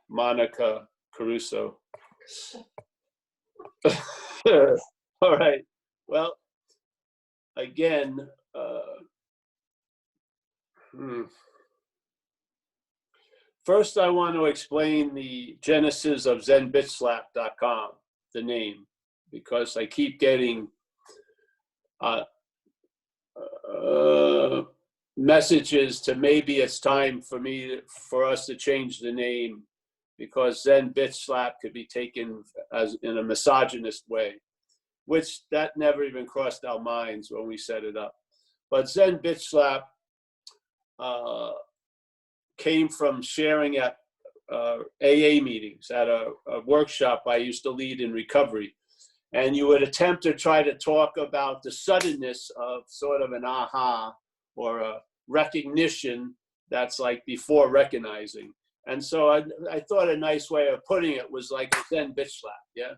Monica Caruso. All right. Well, again, first I want to explain the genesis of ZenBitSlap.com, the name, because I keep getting messages to maybe it's time for us to change the name, because Zen Bitch Slap could be taken as in a misogynist way, which that never even crossed our minds when we set it up. But Zen Bitch Slap came from sharing at AA meetings, at a workshop I used to lead in recovery. And you would attempt to try to talk about the suddenness of sort of an aha or a recognition that's like before recognizing. And so I thought a nice way of putting it was like a Zen bitch slap, yeah?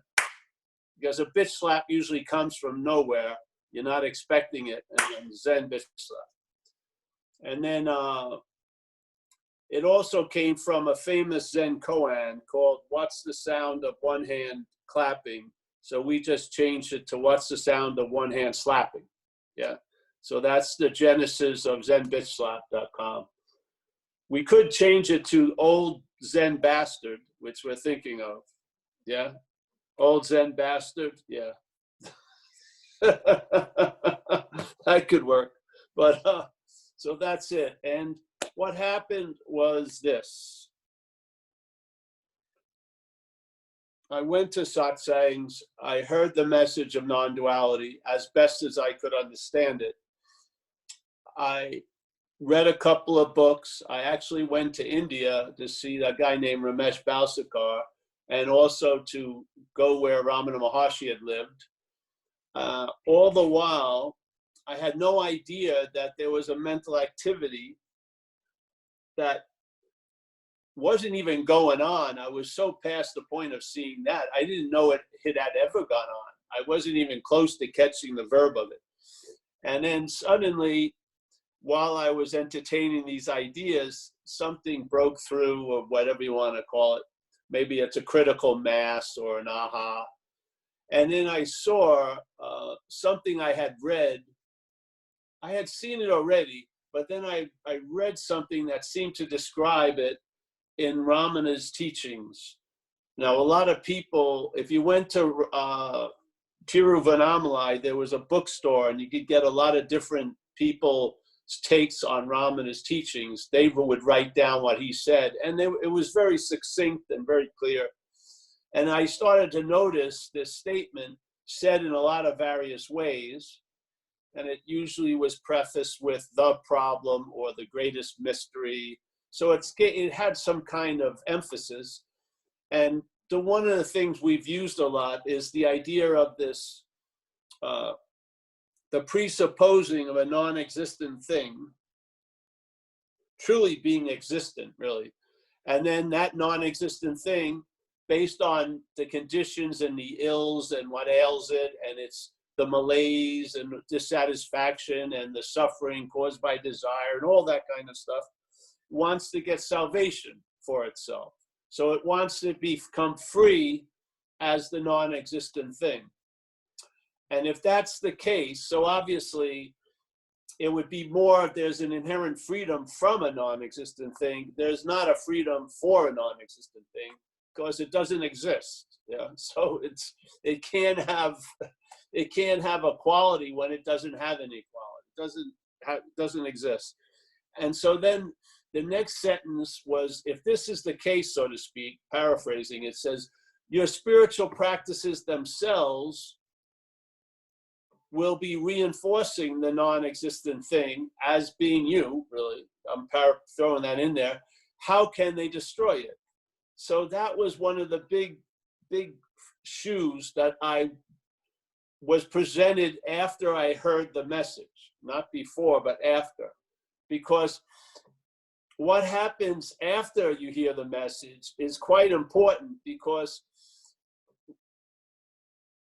Because a bitch slap usually comes from nowhere. You're not expecting it, and then Zen bitch slap. And then it also came from a famous Zen koan called What's the Sound of One Hand Clapping? So we just changed it to What's the Sound of One Hand Slapping? Yeah. So that's the genesis of ZenBitchSlap.com. We could change it to Old Zen Bastard, which we're thinking of. Yeah. Old Zen Bastard. Yeah. That could work. But so that's it. And what happened was this. I went to satsangs. I heard the message of non-duality as best as I could understand it. I read a couple of books. I actually went to India to see a guy named Ramesh Balsekar, and also to go where Ramana Maharshi had lived. All the while, I had no idea that there was a mental activity that wasn't even going on. I was so past the point of seeing that. I didn't know it had ever gone on. I wasn't even close to catching the verb of it. And then suddenly, while I was entertaining these ideas, something broke through, or whatever you want to call it. Maybe it's a critical mass or an aha. And then I saw something I had read. I had seen it already, but then I read something that seemed to describe it in Ramana's teachings. Now, a lot of people, if you went to Tiruvannamalai, there was a bookstore, and you could get a lot of different people's takes on Ramana's teachings. They would write down what he said, and it was very succinct and very clear. And I started to notice this statement said in a lot of various ways, and it usually was prefaced with the problem or the greatest mystery. So it had some kind of emphasis. And one of the things we've used a lot is the idea of this, the presupposing of a non-existent thing truly being existent, really. And then that non-existent thing, based on the conditions and the ills and what ails it, and it's the malaise and dissatisfaction and the suffering caused by desire and all that kind of stuff, wants to get salvation for itself. So it wants to become free as the non-existent thing. And if that's the case, so obviously it would be more if there's an inherent freedom from a non-existent thing. There's not a freedom for a non-existent thing because it doesn't exist. Yeah. So it can't have a quality when it doesn't have any quality. It doesn't exist. And so then the next sentence was, if this is the case, so to speak, paraphrasing, it says, your spiritual practices themselves will be reinforcing the non-existent thing as being you, really. I'm throwing that in there. How can they destroy it? So that was one of the big shoes that I was presented after I heard the message, not before, but after. Because what happens after you hear the message is quite important, because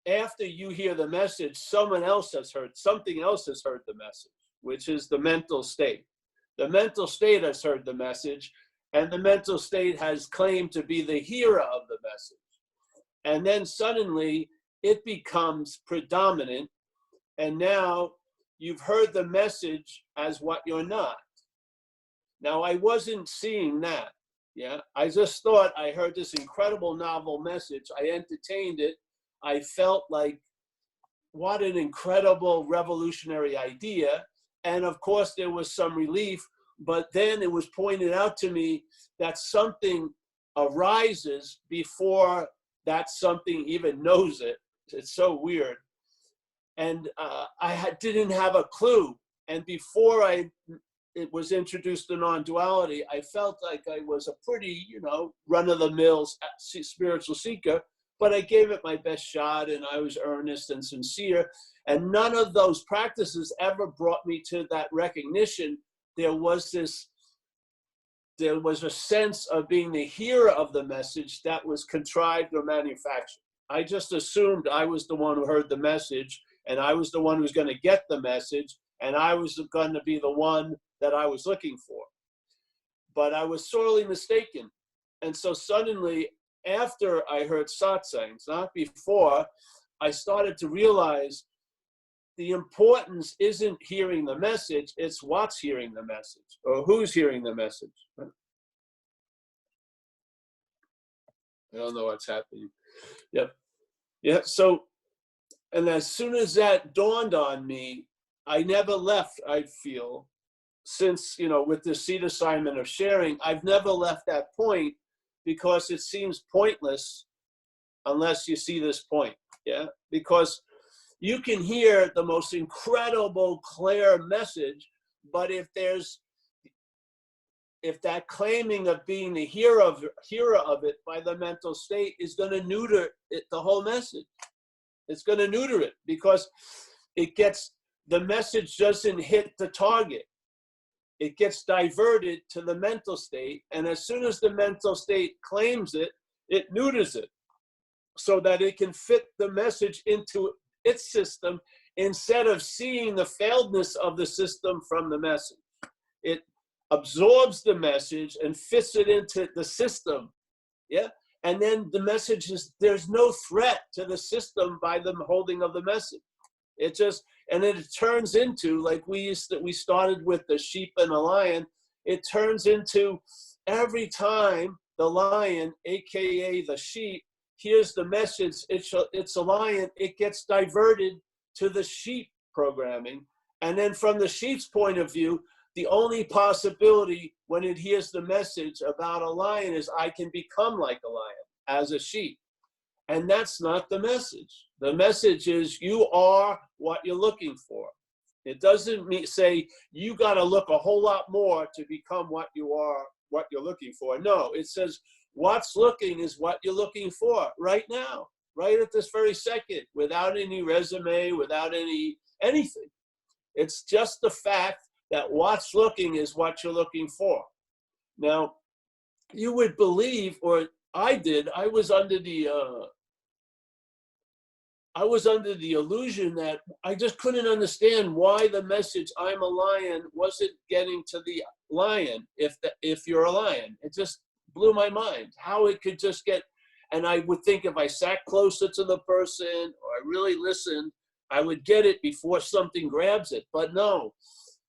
after you hear the message, something else has heard the message, which is the mental state. The mental state has heard the message, and the mental state has claimed to be the hearer of the message. And then suddenly it becomes predominant, and now you've heard the message as what you're not. Now, I wasn't seeing that. Yeah, I just thought I heard this incredible novel message. I entertained it. I felt like, what an incredible revolutionary idea. And of course, there was some relief, but then it was pointed out to me that something arises before that something even knows it. It's so weird. And didn't have a clue. And before it was introduced to non-duality, I felt like I was a pretty, run-of-the-mill spiritual seeker, but I gave it my best shot, and I was earnest and sincere. And none of those practices ever brought me to that recognition. There was a sense of being the hearer of the message that was contrived or manufactured. I just assumed I was the one who heard the message, and I was the one who was going to get the message, and I was going to be the one that I was looking for. But I was sorely mistaken. And so suddenly, after I heard satsangs, not before, I started to realize the importance isn't hearing the message, it's what's hearing the message, or who's hearing the message. I don't know what's happening. Yep. Yeah. So, and as soon as that dawned on me, I never left, I feel, since, with the seed assignment of sharing, I've never left that point, because it seems pointless unless you see this point. Yeah. Because you can hear the most incredible, clear message, but if that claiming of being the hearer of it by the mental state is going to neuter it, the whole message. It's going to neuter it, because the message doesn't hit the target. It gets diverted to the mental state, and as soon as the mental state claims it, it neuters it so that it can fit the message into its system instead of seeing the failedness of the system from the message. It absorbs the message and fits it into the system. Yeah. And then the message is, there's no threat to the system by the holding of the message. And then it turns into, like we started with the sheep and the lion, it turns into, every time the lion, AKA the sheep, hears the message, it's a lion, it gets diverted to the sheep programming. And then from the sheep's point of view, the only possibility when it hears the message about a lion is, I can become like a lion as a sheep. And that's not the message. The message is, you are what you're looking for. It doesn't say you got to look a whole lot more to become what you are, what you're looking for. No, it says what's looking is what you're looking for right now, right at this very second, without any resume, without anything. It's just the fact that what's looking is what you're looking for. Now, you would believe, or I did, I was under the illusion that I just couldn't understand why the message, I'm a lion, wasn't getting to the lion if you're a lion. It just blew my mind how it could just get, and I would think if I sat closer to the person or I really listened, I would get it before something grabs it. But no,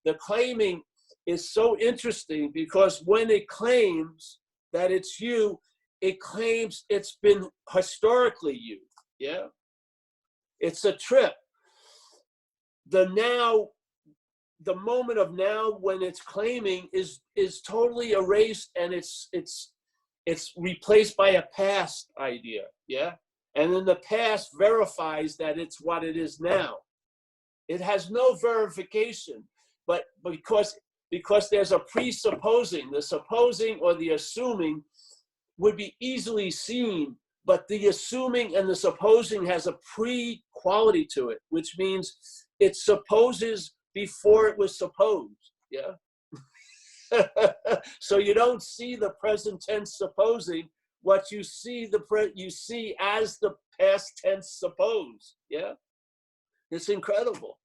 the claiming is so interesting, because when it claims that it's you, it claims it's been historically you. Yeah. It's a trip. The moment of now, when it's claiming, is totally erased, and it's replaced by a past idea. Yeah. And then the past verifies that it's what it is now. It has no verification, but because there's a presupposing, the supposing or the assuming would be easily seen, but the assuming and the supposing has a pre-quality to it, which means it supposes before it was supposed. Yeah. So you don't see the present tense supposing. What you see, you see as the past tense suppose. Yeah. It's incredible.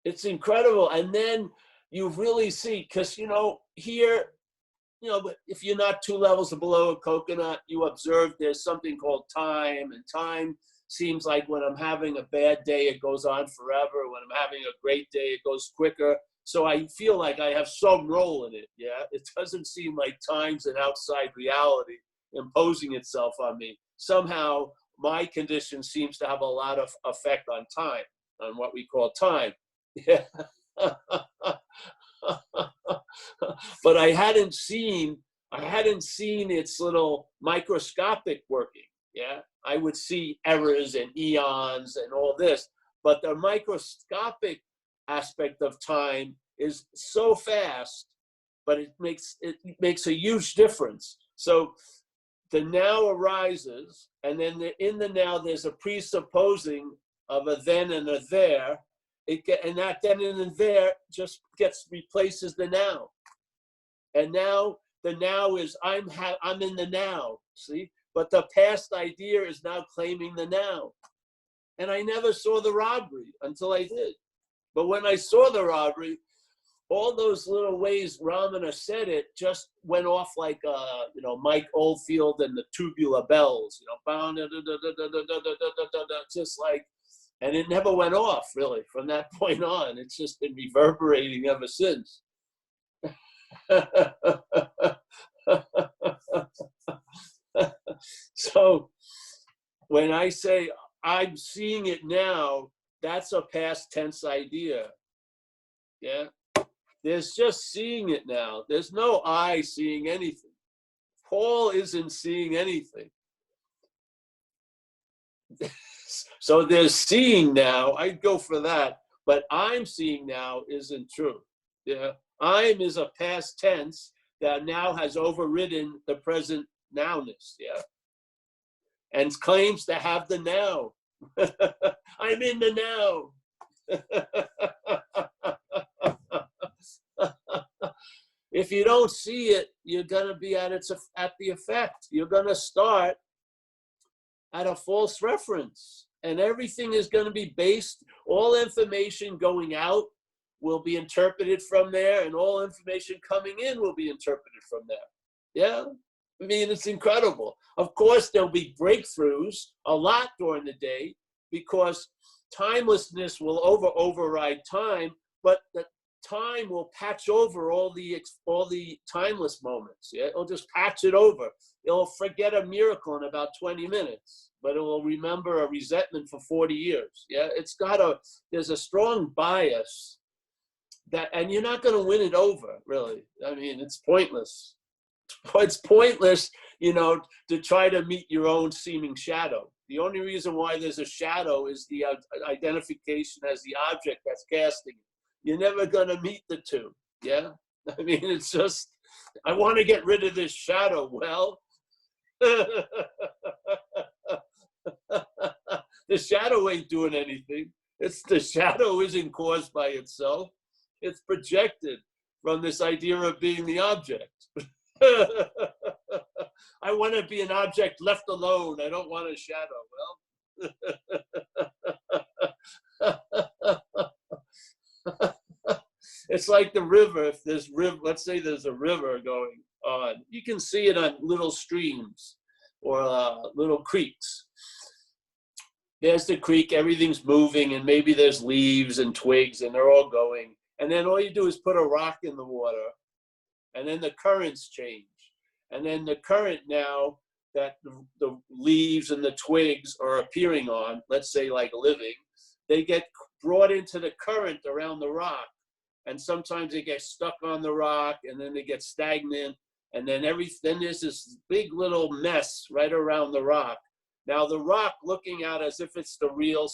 It's incredible. And then you really see, because, here but if you're not 2 levels below a coconut, you observe there's something called time, and time seems like when I'm having a bad day, it goes on forever. When I'm having a great day, it goes quicker. So I feel like I have some role in it. Yeah, it doesn't seem like time's an outside reality imposing itself on me. Somehow my condition seems to have a lot of effect on time, on what we call time. Yeah. But I hadn't seen its little microscopic working. Yeah, I would see errors and eons and all this, but the microscopic aspect of time is so fast, but it makes a huge difference. So the now arises, and then in the now there's a presupposing of a then and a there. And that then and there just replaces the now. And now the now is I'm in the now. See, but the past idea is now claiming the now. And I never saw the robbery until I did. But when I saw the robbery, all those little ways Ramana said it just went off like Mike Oldfield and the tubular bells, just like, and it never went off really from that point on. It's just been reverberating ever since. So when I say I'm seeing it now, that's a past tense idea. Yeah. There's just seeing it now. There's no I seeing anything. Paul isn't seeing anything. So there's seeing now. I'd go for that. But I'm seeing now isn't true. Yeah. I'm is a past tense that now has overridden the present nowness. Yeah. And claims to have the now. I'm in the now. If you don't see it, you're going to be at the effect. You're going to start at a false reference. And everything is going to be based, all information going out will be interpreted from there, and all information coming in will be interpreted from there. Yeah? I mean, it's incredible. Of course, there'll be breakthroughs a lot during the day because timelessness will override time, but the time will patch over all the timeless moments. Yeah, it'll just patch it over. It'll forget a miracle in about 20 minutes, but it will remember a resentment for 40 years. Yeah, there's a strong bias that, and you're not going to win it over, really. I mean, it's pointless. It's pointless, to try to meet your own seeming shadow. The only reason why there's a shadow is the identification as the object that's casting it. You're never going to meet the two. Yeah. I mean, it's just, I want to get rid of this shadow. Well, the shadow ain't doing anything. The shadow isn't caused by itself. It's projected from this idea of being the object. I want to be an object left alone. I don't want a shadow. Well, it's like the river. If there's let's say there's a river going on, you can see it on little streams or little creeks. There's the creek, everything's moving, and maybe there's leaves and twigs, and they're all going. And then all you do is put a rock in the water, and then the currents change. And then the current now that the leaves and the twigs are appearing on, let's say like living, they get brought into the current around the rock. And sometimes they get stuck on the rock, and then they get stagnant. And then there's this big little mess right around the rock. Now the rock, looking out as if it's the real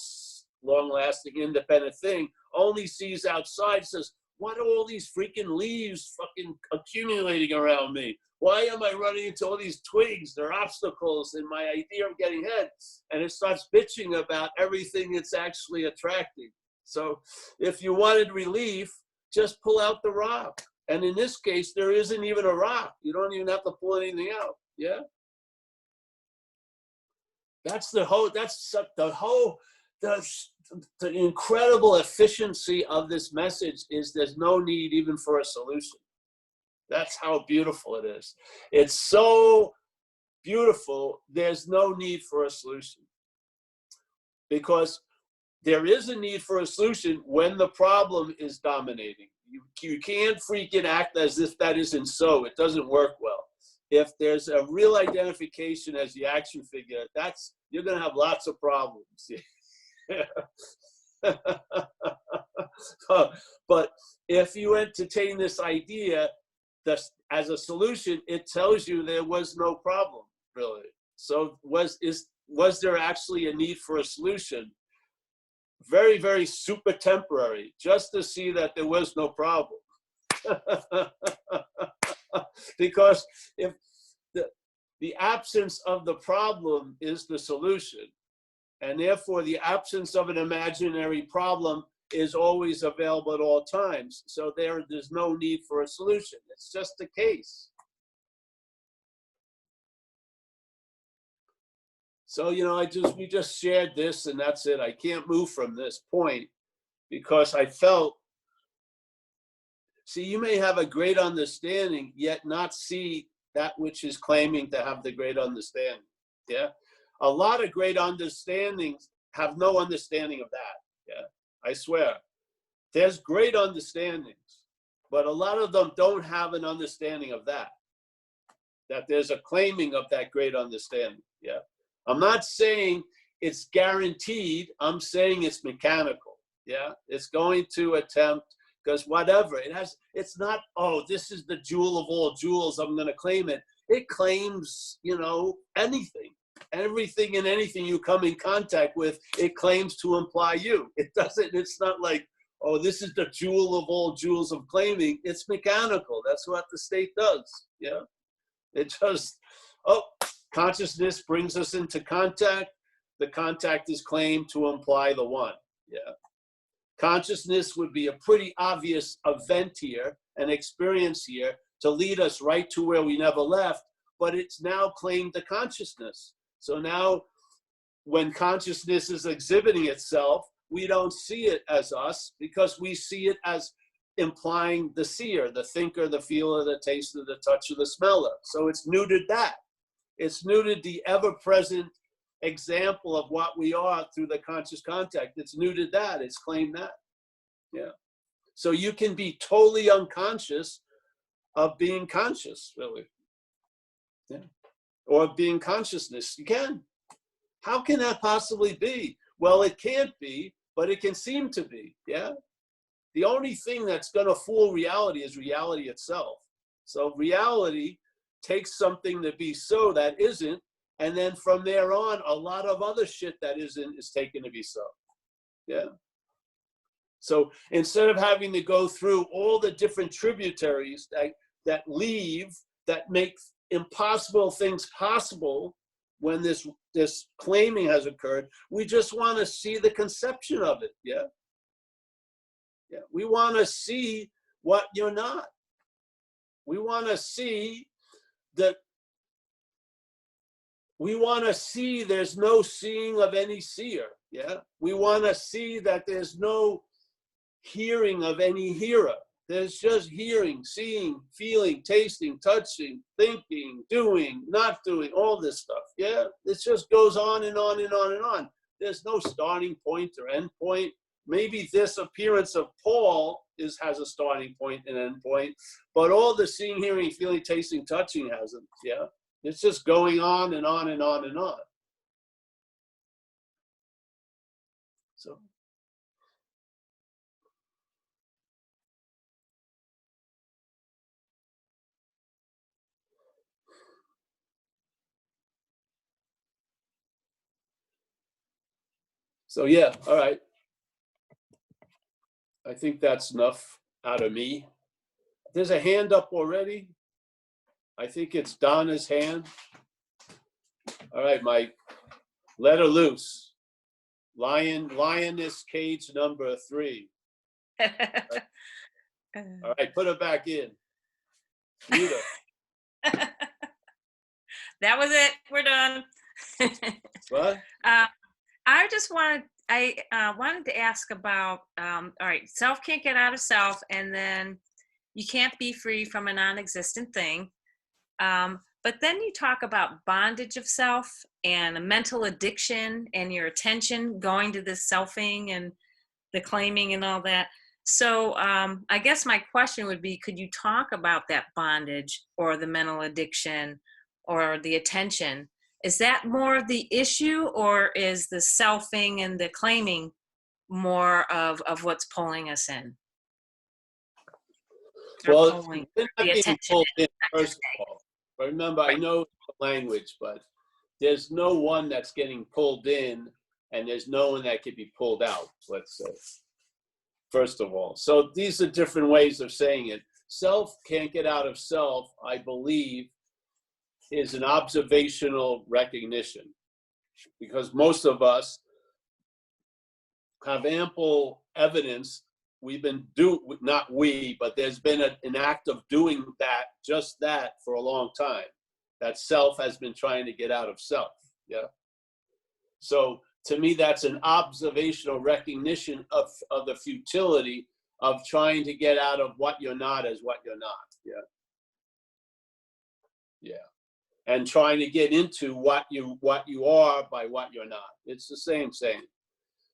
long-lasting independent thing, only sees outside, says, what are all these freaking leaves fucking accumulating around me? Why am I running into all these twigs? They're obstacles in my idea of getting ahead. And it starts bitching about everything it's actually attracting. So if you wanted relief, just pull out the rock. And in this case, there isn't even a rock. You don't even have to pull anything out. Yeah? That's the incredible efficiency of this message is there's no need even for a solution. That's how beautiful it is. It's so beautiful, there's no need for a solution. Because there is a need for a solution when the problem is dominating. You can't freaking act as if that isn't so. It doesn't work well. If there's a real identification as the action figure, you're going to have lots of problems. But if you entertain this idea as a solution, it tells you there was no problem, really. So was there actually a need for a solution? Very, very super temporary, just to see that there was no problem. Because if the absence of the problem is the solution, and therefore the absence of an imaginary problem is always available at all times. So there's no need for a solution. It's just a case. So, we just shared this, and that's it. I can't move from this point because I felt, see, you may have a great understanding, yet not see that which is claiming to have the great understanding. Yeah. A lot of great understandings have no understanding of that. Yeah. I swear. There's great understandings, but a lot of them don't have an understanding of that there's a claiming of that great understanding. Yeah. I'm not saying it's guaranteed. I'm saying it's mechanical. Yeah. It's going to attempt, because whatever it's not, oh, this is the jewel of all jewels, I'm going to claim it. It claims, anything. Everything and anything you come in contact with, it claims to imply you. It's not like, oh, this is the jewel of all jewels of claiming. It's mechanical. That's what the state does. Yeah. It just, consciousness brings us into contact. The contact is claimed to imply the one. Yeah. Consciousness would be a pretty obvious event here, an experience here, to lead us right to where we never left, but it's now claimed the consciousness. So now when consciousness is exhibiting itself, we don't see it as us because we see it as implying the seer, the thinker, the feeler, the taster, the toucher, the smeller. So it's neutered that. It's neutered the ever-present example of what we are through the conscious contact. It's neutered that. It's claimed that. Yeah. So you can be totally unconscious of being conscious, really. Yeah. Or of being consciousness. You can. How can that possibly be? Well, it can't be, but it can seem to be. Yeah. The only thing that's going to fool reality is reality itself. So reality takes something to be so that isn't, and then from there on, a lot of other shit that isn't is taken to be so. Yeah. So instead of having to go through all the different tributaries that make impossible things possible when this claiming has occurred, we just want to see the conception of it. Yeah. Yeah. We want to see what you're not. We want to see that. We want to see there's no seeing of any seer. Yeah. We want to see that there's no hearing of any hearer. There's just hearing, seeing, feeling, tasting, touching, thinking, doing, not doing, all this stuff. Yeah. It just goes on and on and on and on. There's no starting point or end point. Maybe this appearance of Paul has a starting point and end point, but all the seeing, hearing, feeling, tasting, touching hasn't. Yeah. It's just going on and on and on and on. So yeah, all right. I think that's enough out of me. There's a hand up already. I think it's Donna's hand. All right, Mike. Let her loose. Lioness cage number 3. All right, put her back in. Mute her. That was it. We're done. What? I just wanted to ask about all right, self can't get out of self, and then you can't be free from a non-existent thing. But then you talk about bondage of self and a mental addiction and your attention going to this selfing and the claiming and all that. So I guess my question would be, could you talk about that bondage or the mental addiction or the attention? Is that more of the issue, or is the selfing and the claiming more of what's pulling us in? Or Well, pulling they're the not getting attention pulled in, in, I should first say. of all. But remember, I Right. know the language, but there's no one that's getting pulled in, and there's no one that could be pulled out, let's say, first of all. So these are different ways of saying it. Self can't get out of self, I believe, is an observational recognition, because most of us have ample evidence. We've been not we, but there's been an act of doing that, just that, for a long time. That self has been trying to get out of self. Yeah. So to me, that's an observational recognition of the futility of trying to get out of what you're not as what you're not. Yeah. Yeah. And trying to get into what you are by what you're not. It's the same thing.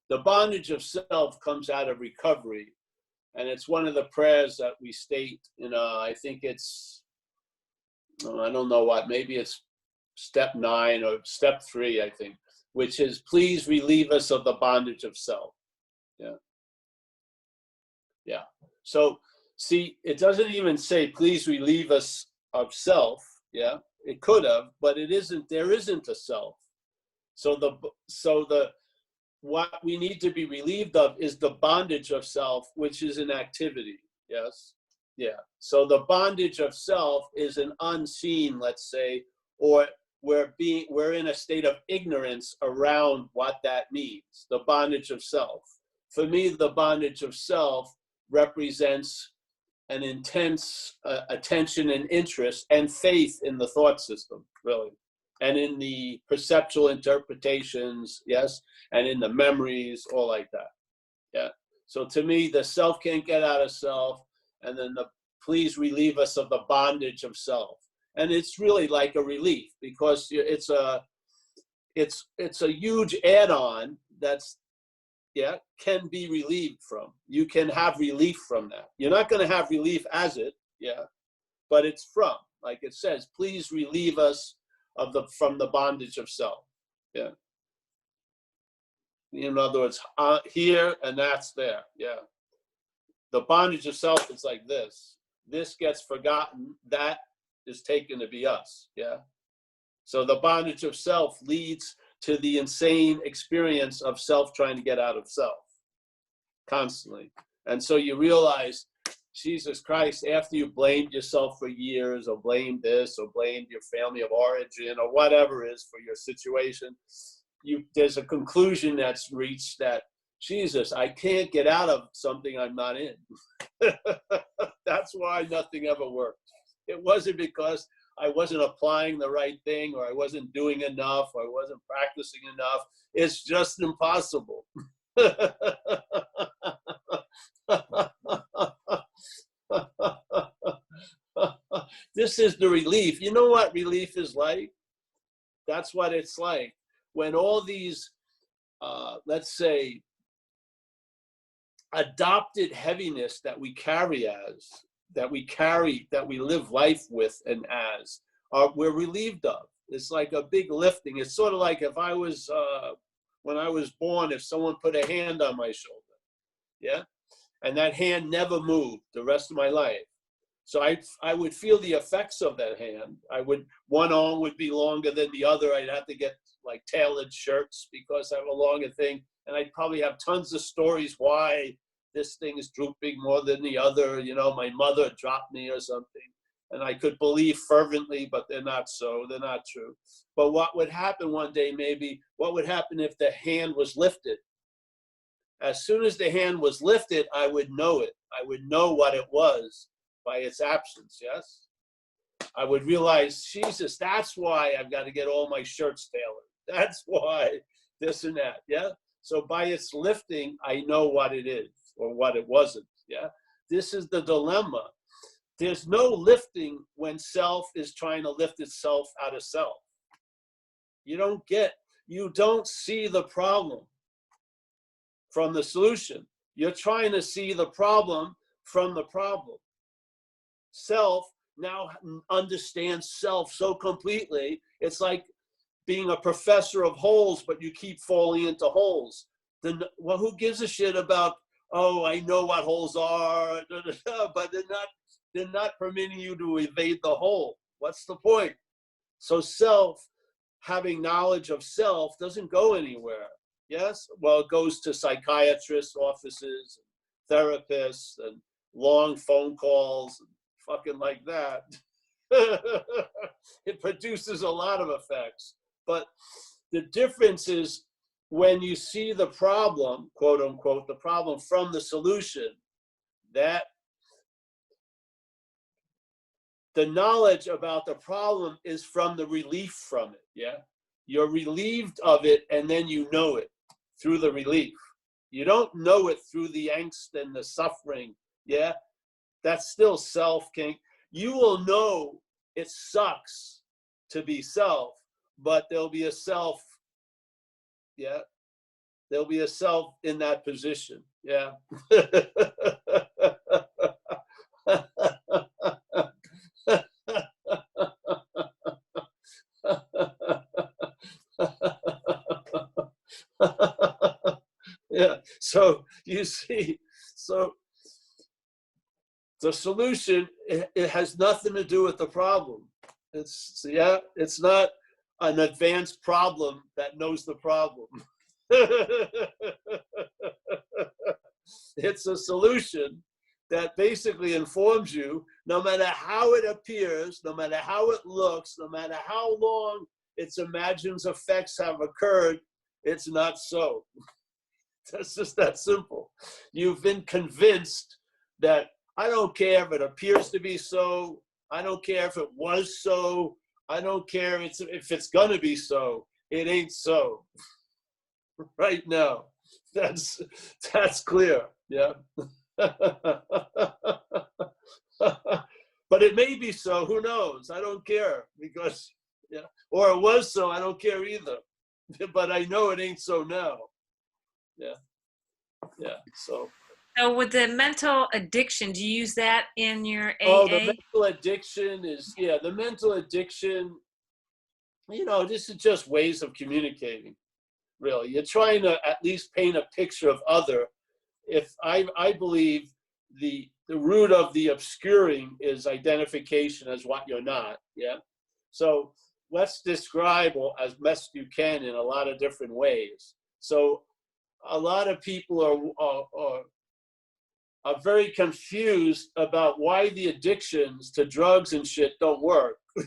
The bondage of self comes out of recovery, and it's one of the prayers that we state. I think it's, I don't know what, maybe it's step 9 or step 3, I think, which is, please relieve us of the bondage of self. Yeah. Yeah. So see, it doesn't even say, please relieve us of self. Yeah. It could have, but it isn't. There isn't a self. So the what we need to be relieved of is the bondage of self, which is an activity. Yes. Yeah. So the bondage of self is an unseen, let's say, or we're in a state of ignorance around what that means. The bondage of self. For me, the bondage of self represents an intense attention and interest and faith in the thought system, really, and in the perceptual interpretations, yes, and in the memories, all like that. Yeah. So to me, the self can't get out of self, and then the please relieve us of the bondage of self. And it's really like a relief, because it's a huge add-on that's, yeah, can be relieved from. You can have relief from that. You're not going to have relief as it, yeah, but it's from, like it says, please relieve us from the bondage of self. Yeah. In other words, here and that's there. Yeah. The bondage of self is like this. This gets forgotten. That is taken to be us. Yeah. So the bondage of self leads to the insane experience of self trying to get out of self constantly. And so you realize, Jesus Christ, after you blamed yourself for years, or blamed this, or blamed your family of origin, or whatever it is for your situation, there's a conclusion that's reached that, Jesus, I can't get out of something I'm not in. That's why nothing ever worked. It wasn't because I wasn't applying the right thing, or I wasn't doing enough, or I wasn't practicing enough. It's just impossible. This is the relief. You know what relief is like? That's what it's like when all these, let's say, adopted heaviness that we carry that we live life with and as, we're relieved of. It's like a big lifting. It's sort of like if I was, when I was born, if someone put a hand on my shoulder, yeah, and that hand never moved the rest of my life. So I would feel the effects of that hand. One arm would be longer than the other. I'd have to get like tailored shirts because I have a longer thing. And I'd probably have tons of stories why this thing is drooping more than the other. You know, my mother dropped me or something. And I could believe fervently, but they're not so. They're not true. But what would happen one day, maybe, what would happen if the hand was lifted? As soon as the hand was lifted, I would know it. I would know what it was by its absence, yes? I would realize, Jesus, that's why I've got to get all my shirts tailored. That's why this and that, yeah? So by its lifting, I know what it is or what it wasn't, yeah? This is the dilemma. There's no lifting when self is trying to lift itself out of self. You don't see the problem from the solution. You're trying to see the problem from the problem. Self now understands self so completely. It's like being a professor of holes, but you keep falling into holes. Then, well, who gives a shit about, oh, I know what holes are, but they're not permitting you to evade the hole. What's the point? So self, having knowledge of self, doesn't go anywhere. Yes? Well, it goes to psychiatrists' offices, therapists, and long phone calls, and fucking like that. It produces a lot of effects. But the difference is when you see the problem, quote unquote, the problem from the solution, that the knowledge about the problem is from the relief from it. Yeah. You're relieved of it, and then you know it through the relief. You don't know it through the angst and the suffering. Yeah. That's still self, King. You will know it sucks to be self, but there'll be a self. Yeah. There'll be a self in that position. Yeah. Yeah. So you see, so the solution, it has nothing to do with the problem. It's not an advanced problem that knows the problem. It's a solution that basically informs you, no matter how it appears, no matter how it looks, no matter how long its imagined effects have occurred, it's not so. That's just that simple. You've been convinced that I don't care if it appears to be so, I don't care if it was so, I don't care if it's gonna be so, it ain't so. Right now. That's clear. Yeah. But it may be so, who knows? I don't care, because yeah, or it was so, I don't care either. But I know it ain't so now. Yeah. Yeah. So with the mental addiction, do you use that in your AA? oh, the mental addiction is, yeah, the mental addiction, this is just ways of communicating. Really, you're trying to at least paint a picture of other. If I believe the root of the obscuring is identification as what you're not. Yeah. So let's describe as best you can in a lot of different ways. So a lot of people are very confused about why the addictions to drugs and shit don't work. You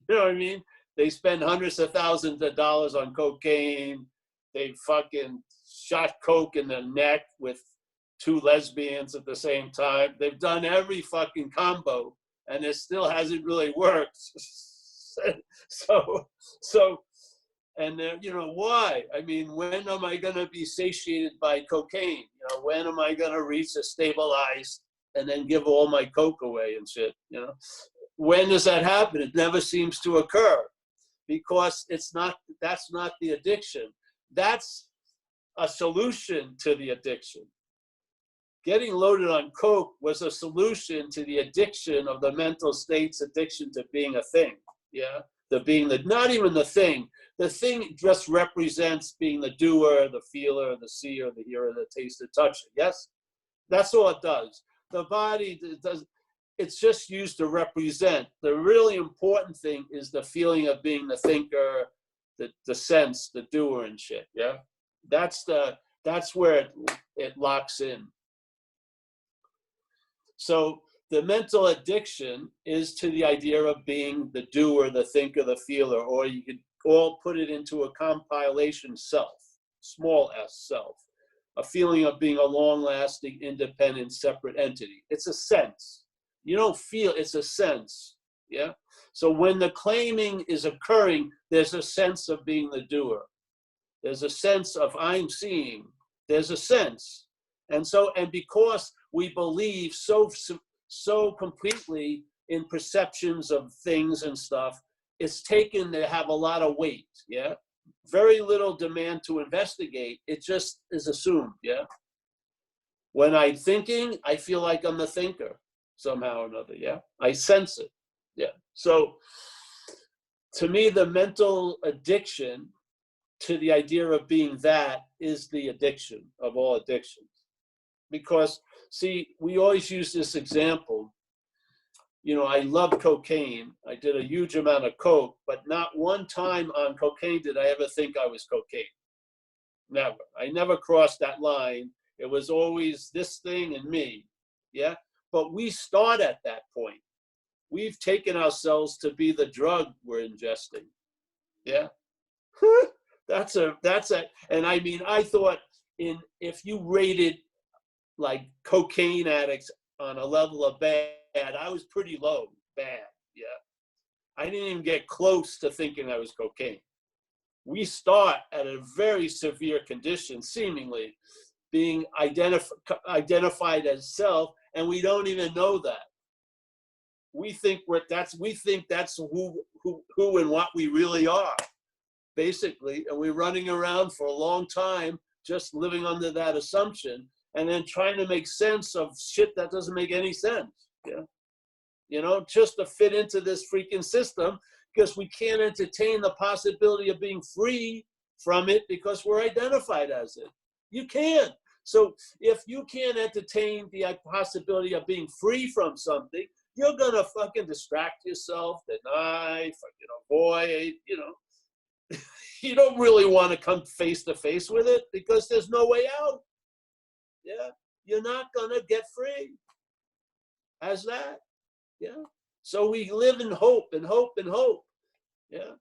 know what I mean? They spend hundreds of thousands of dollars on cocaine. They fucking shot coke in the neck with 2 lesbians at the same time. They've done every fucking combo, and it still hasn't really worked. So, and why? I mean, when am I going to be satiated by cocaine? When am I going to reach a stabilized and then give all my coke away and shit? When does that happen? It never seems to occur, because that's not the addiction. That's a solution to the addiction. Getting loaded on coke was a solution to the addiction of the mental state's addiction to being a thing. Yeah, not even the thing. The thing just represents being the doer, the feeler, the seer, the hearer, the taster, toucher. Yes, that's all it does. The body does. It's just used to represent. The really important thing is the feeling of being the thinker, the sense, the doer and shit. Yeah, that's where it locks in. So the mental addiction is to the idea of being the doer, the thinker, the feeler, or you could all put it into a compilation self, small s self, a feeling of being a long-lasting, independent, separate entity. It's a sense. You don't feel, it's a sense. Yeah. So when the claiming is occurring, there's a sense of being the doer. There's a sense of I'm seeing. There's a sense. And because we believe so so completely in perceptions of things and stuff, it's taken to have a lot of weight, yeah? Very little demand to investigate. It just is assumed, yeah? When I'm thinking, I feel like I'm the thinker somehow or another, yeah? I sense it, yeah? So to me, the mental addiction to the idea of being that is the addiction of all addictions. Because, see, we always use this example. You know, I love cocaine. I did a huge amount of coke, but not one time on cocaine did I ever think I was cocaine. Never. I never crossed that line. It was always this thing and me. Yeah. But we start at that point. We've taken ourselves to be the drug we're ingesting. Yeah. that's a, and I mean, I thought if you rated like cocaine addicts on a level of bad, I was pretty low, bad, yeah. I didn't even get close to thinking I was cocaine. We start at a very severe condition, seemingly being identified as self, and we don't even know that. We think that's who and what we really are, basically, and we're running around for a long time just living under that assumption, and then trying to make sense of shit that doesn't make any sense. Yeah, you know, just to fit into this freaking system, because we can't entertain the possibility of being free from it because we're identified as it. You can't. So if you can't entertain the possibility of being free from something, you're gonna fucking distract yourself, deny, fucking avoid, you know. You don't really want to come face to face with it because there's no way out. Yeah, you're not gonna get free as that. Yeah, so we live in hope and hope and hope. Yeah,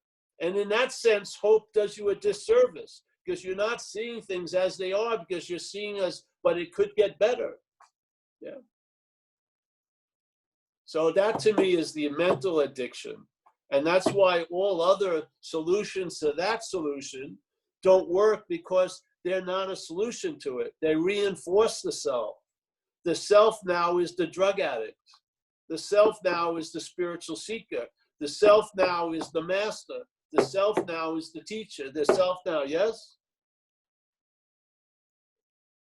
and in that sense, hope does you a disservice because you're not seeing things as they are, because you're seeing as, but it could get better. Yeah. So that to me is the mental addiction, and that's why all other solutions to that solution don't work, because they're not a solution to it. They reinforce the self. The self now is the drug addict. The self now is the spiritual seeker. The self now is the master. The self now is the teacher. The self now, yes?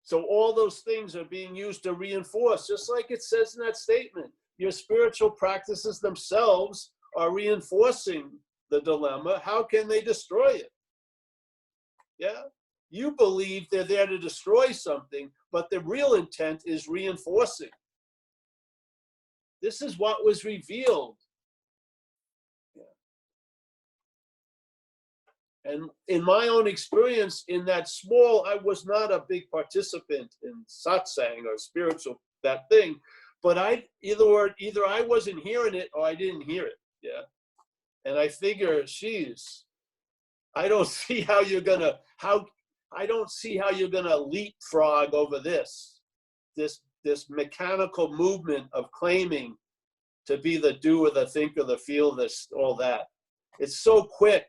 So all those things are being used to reinforce, just like it says in that statement. Your spiritual practices themselves are reinforcing the dilemma. How can they destroy it? Yeah? You believe they're there to destroy something, but the real intent is reinforcing. This is what was revealed. And in my own experience, in that small, I was not a big participant in satsang or spiritual, that thing, but either I wasn't hearing it or I didn't hear it. Yeah. And I figure, geez, I don't see how you're gonna leapfrog over this mechanical movement of claiming to be the doer, the thinker, the feel, this, all that. It's so quick.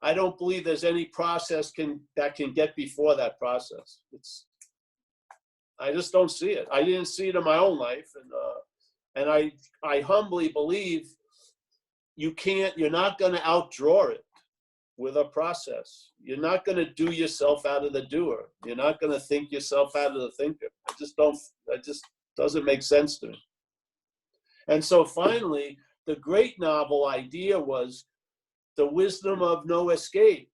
I don't believe there's any process that can get before that process. I just don't see it. I didn't see it in my own life, and I humbly believe you're not going to outdraw it with a process. You're not going to do yourself out of the doer. You're not going to think yourself out of the thinker. It just doesn't make sense to me. And so finally, the great novel idea was the wisdom of no escape.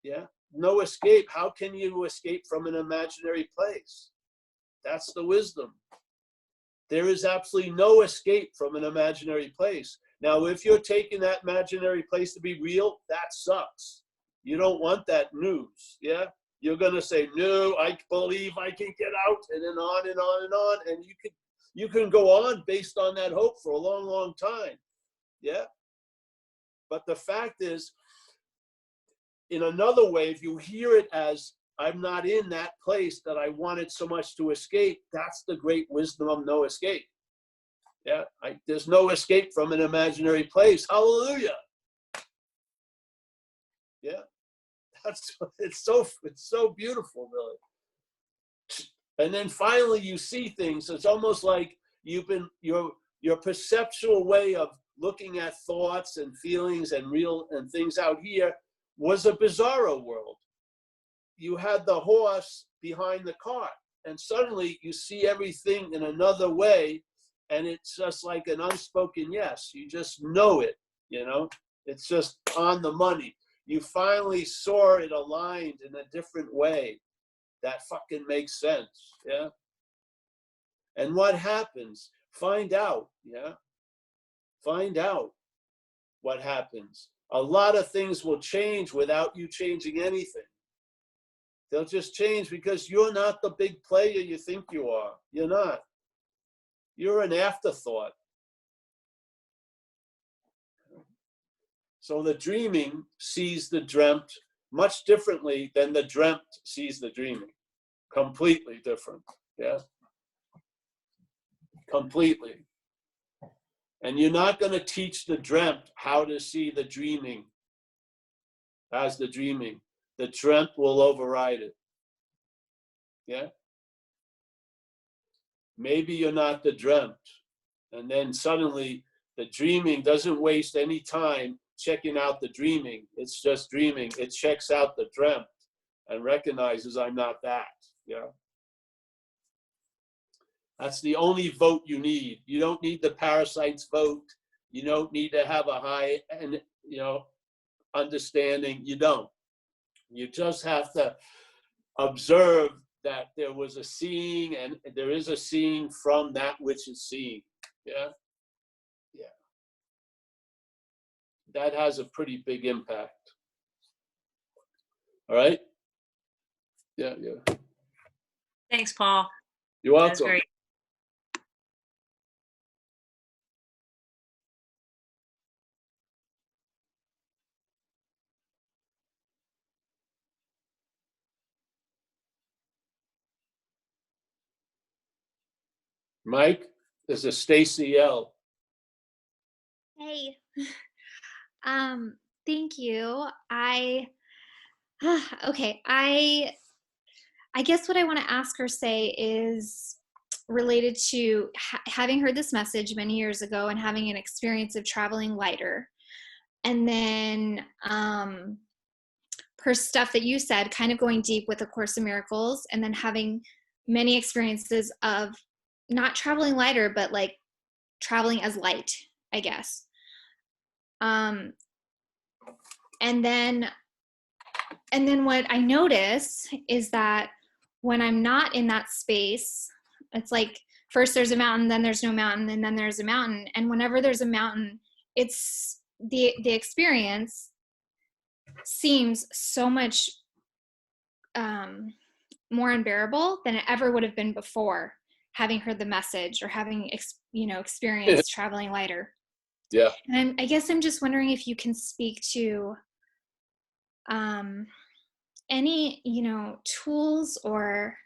Yeah, no escape. How can you escape from an imaginary place? That's the wisdom. There is absolutely no escape from an imaginary place. Now, if you're taking that imaginary place to be real, that sucks. You don't want that news. Yeah, you're gonna say, no, I believe I can get out, and then on and on and on, and you can go on based on that hope for a long, long time. Yeah. But the fact is, in another way, if you hear it as, I'm not in that place that I wanted so much to escape, that's the great wisdom of no escape. Yeah, there's no escape from an imaginary place. Hallelujah. Yeah, it's so beautiful, really. And then finally you see things. It's almost like your perceptual way of looking at thoughts and feelings and real and things out here was a bizarro world. You had the horse behind the cart, and suddenly you see everything in another way, and it's just like an unspoken yes. You just know it, you know? It's just on the money. You finally saw it aligned in a different way. That fucking makes sense, yeah? And what happens? Find out, yeah? Find out what happens. A lot of things will change without you changing anything. They'll just change because you're not the big player you think you are. You're not. You're an afterthought. So the dreaming sees the dreamt much differently than the dreamt sees the dreaming. Completely different, yeah? Completely. And you're not going to teach the dreamt how to see the dreaming as the dreaming. The dreamt will override it. Yeah? Maybe you're not the dreamt. And then suddenly the dreaming doesn't waste any time checking out the dreaming. It's just dreaming. It checks out the dreamt and recognizes I'm not that. Yeah? That's the only vote you need. You don't need the parasite's vote. You don't need to have a high and understanding. You don't. You just have to observe that there was a seeing, and there is a seeing from that which is seen. Yeah? Yeah. That has a pretty big impact. All right? Yeah, yeah. Thanks, Paul. You're welcome. That's great. Mike, this is Stacy L. Hey. Thank you. Okay, I guess what I want to ask or say is related to having heard this message many years ago and having an experience of traveling lighter. And then per stuff that you said, kind of going deep with A Course in Miracles, and then having many experiences of not traveling lighter, but like traveling as light, I guess. And then what I notice is that when I'm not in that space, it's like first there's a mountain, then there's no mountain, and then there's a mountain. And whenever there's a mountain, it's the experience seems so much more unbearable than it ever would have been before, having heard the message or having experienced traveling lighter. Yeah. And I guess I'm just wondering if you can speak to any tools, or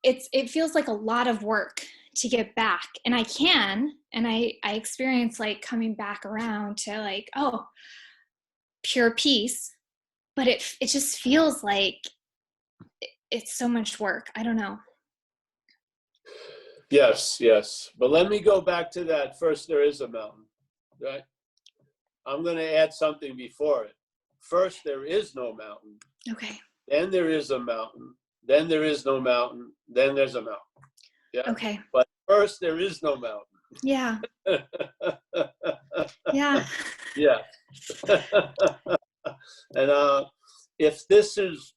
it feels like a lot of work to get back, and I experience like coming back around to like, oh, pure peace, but it just feels like it's so much work. I don't know. Yes. But let me go back to that. First, there is a mountain, right? I'm going to add something before it. First, there is no mountain. Okay. Then there is a mountain. Then there is no mountain. Then there's a mountain. Yeah. Okay. But first, there is no mountain. Yeah. Yeah. Yeah. And if this is,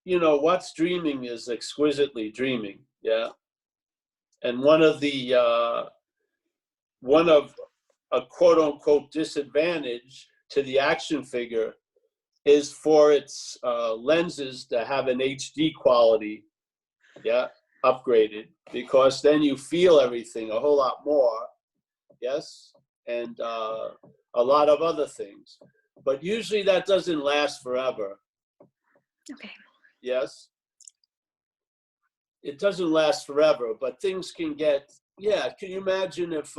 what's dreaming is exquisitely dreaming. Yeah. And one of a quote unquote disadvantage to the action figure is for its lenses to have an HD quality, yeah, upgraded, because then you feel everything a whole lot more, yes, and a lot of other things. But usually that doesn't last forever. Okay. Yes. It doesn't last forever, but things can get, yeah, can you imagine if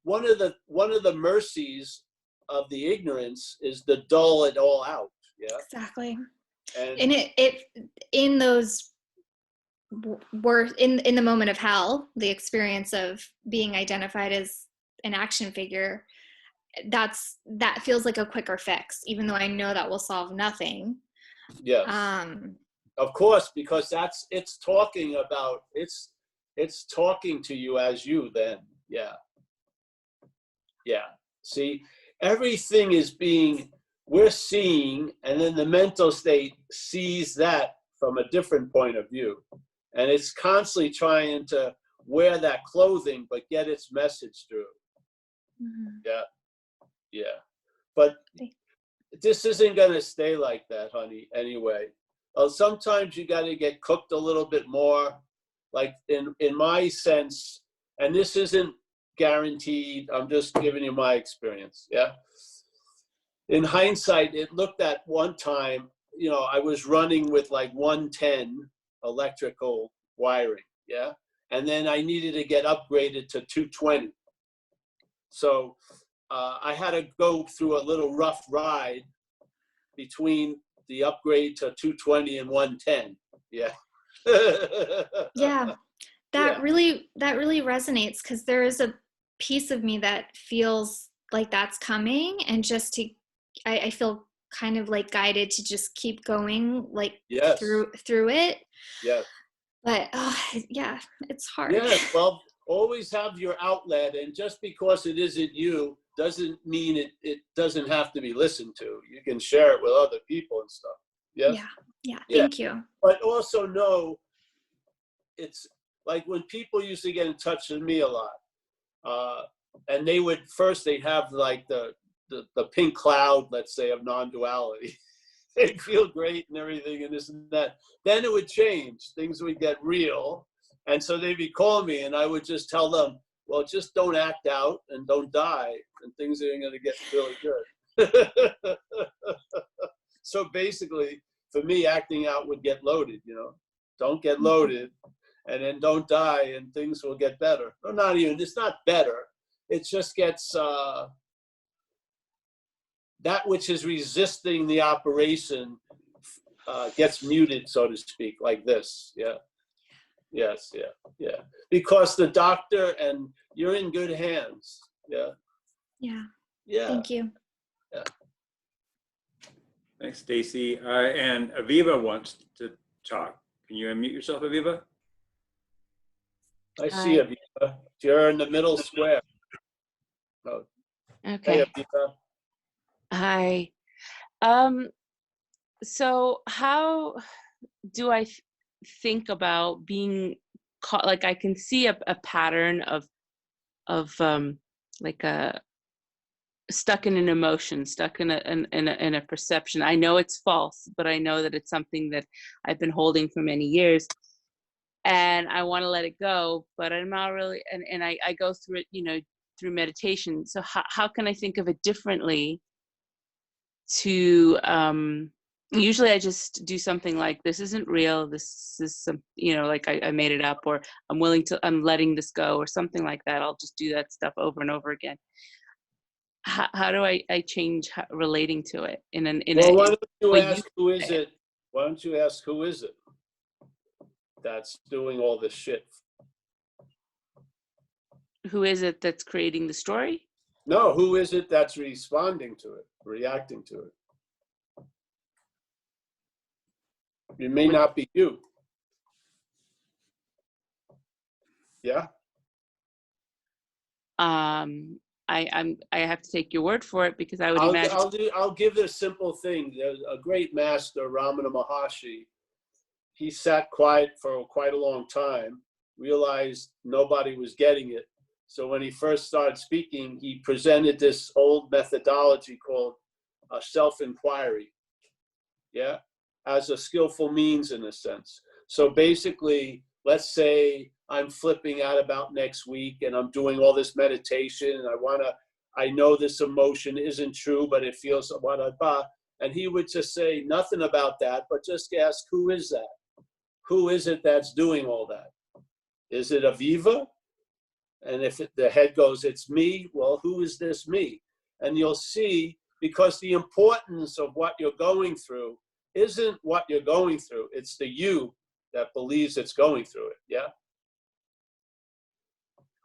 one of the mercies of the ignorance is to dull it all out, yeah? Exactly. And it in those we're in the moment of hell, the experience of being identified as an action figure, that feels like a quicker fix, even though I know that will solve nothing. Yes. Of course, because it's talking to you as you then. Yeah. Yeah. See, everything is we're seeing, and then the mental state sees that from a different point of view. And it's constantly trying to wear that clothing, but get its message through. Mm-hmm. Yeah. Yeah. But this isn't going to stay like that, honey, anyway. Sometimes you got to get cooked a little bit more. Like in my sense, and this isn't guaranteed, I'm just giving you my experience, yeah? In hindsight, it looked at one time, I was running with like 110 electrical wiring, yeah? And then I needed to get upgraded to 220. So I had to go through a little rough ride between the upgrade to 220 and 110. Yeah. Yeah. That really resonates, because there is a piece of me that feels like that's coming, and just I feel kind of like guided to just keep going, like yes. through it. Yes. But yeah, it's hard. Yeah, well, always have your outlet, and just because it isn't you doesn't mean it doesn't have to be listened to. You can share it with other people and stuff. Yes? Yeah. Thank you. But also know, it's like when people used to get in touch with me a lot, and they'd have like the pink cloud, let's say, of non-duality. They'd feel great and everything and this and that. Then it would change. Things would get real. And so they'd be calling me, and I would just tell them, well, just don't act out and don't die, and things are going to get really good. So basically, for me, acting out would get loaded, Don't get loaded, and then don't die, and things will get better. Or not even, it's not better. It just gets, that which is resisting the operation gets muted, so to speak, like this, yeah. Yes, yeah. Because the doctor, and you're in good hands, yeah. Yeah. Thank you. Yeah. Thanks, Stacy. And Aviva wants to talk. Can you unmute yourself, Aviva? I see Aviva. You're in the middle square. Oh. Okay. Hey, Aviva. Hi. So how do I think about being caught? Like, I can see a pattern of like a stuck in an emotion, stuck in a perception. I know it's false, but I know that it's something that I've been holding for many years, and I want to let it go, but I'm not really. And I go through it, through meditation. So how can I think of it differently? To usually I just do something like, this isn't real, this is some, like I made it up, or I'm letting this go, or something like that. I'll just do that stuff over and over again. How do I change relating to it Why don't you ask who is it? Why don't you ask who is it that's doing all this shit? Who is it that's creating the story? No, who is it that's responding to it, reacting to it? It may not be you. Yeah. I have to take your word for it, because I would imagine. I'll give it a simple thing. There's a great master, Ramana Maharshi. He sat quiet for quite a long time, realized nobody was getting it. So when he first started speaking, he presented this old methodology called self-inquiry, yeah, as a skillful means, in a sense. So basically, let's say I'm flipping out about next week, and I'm doing all this meditation, and I know this emotion isn't true, but it feels blah. And he would just say nothing about that, but just ask, who is that? Who is it that's doing all that? Is it Aviva? And if the head goes, it's me, well, who is this me? And you'll see, because the importance of what you're going through isn't what you're going through, it's the you that believes it's going through it. Yeah.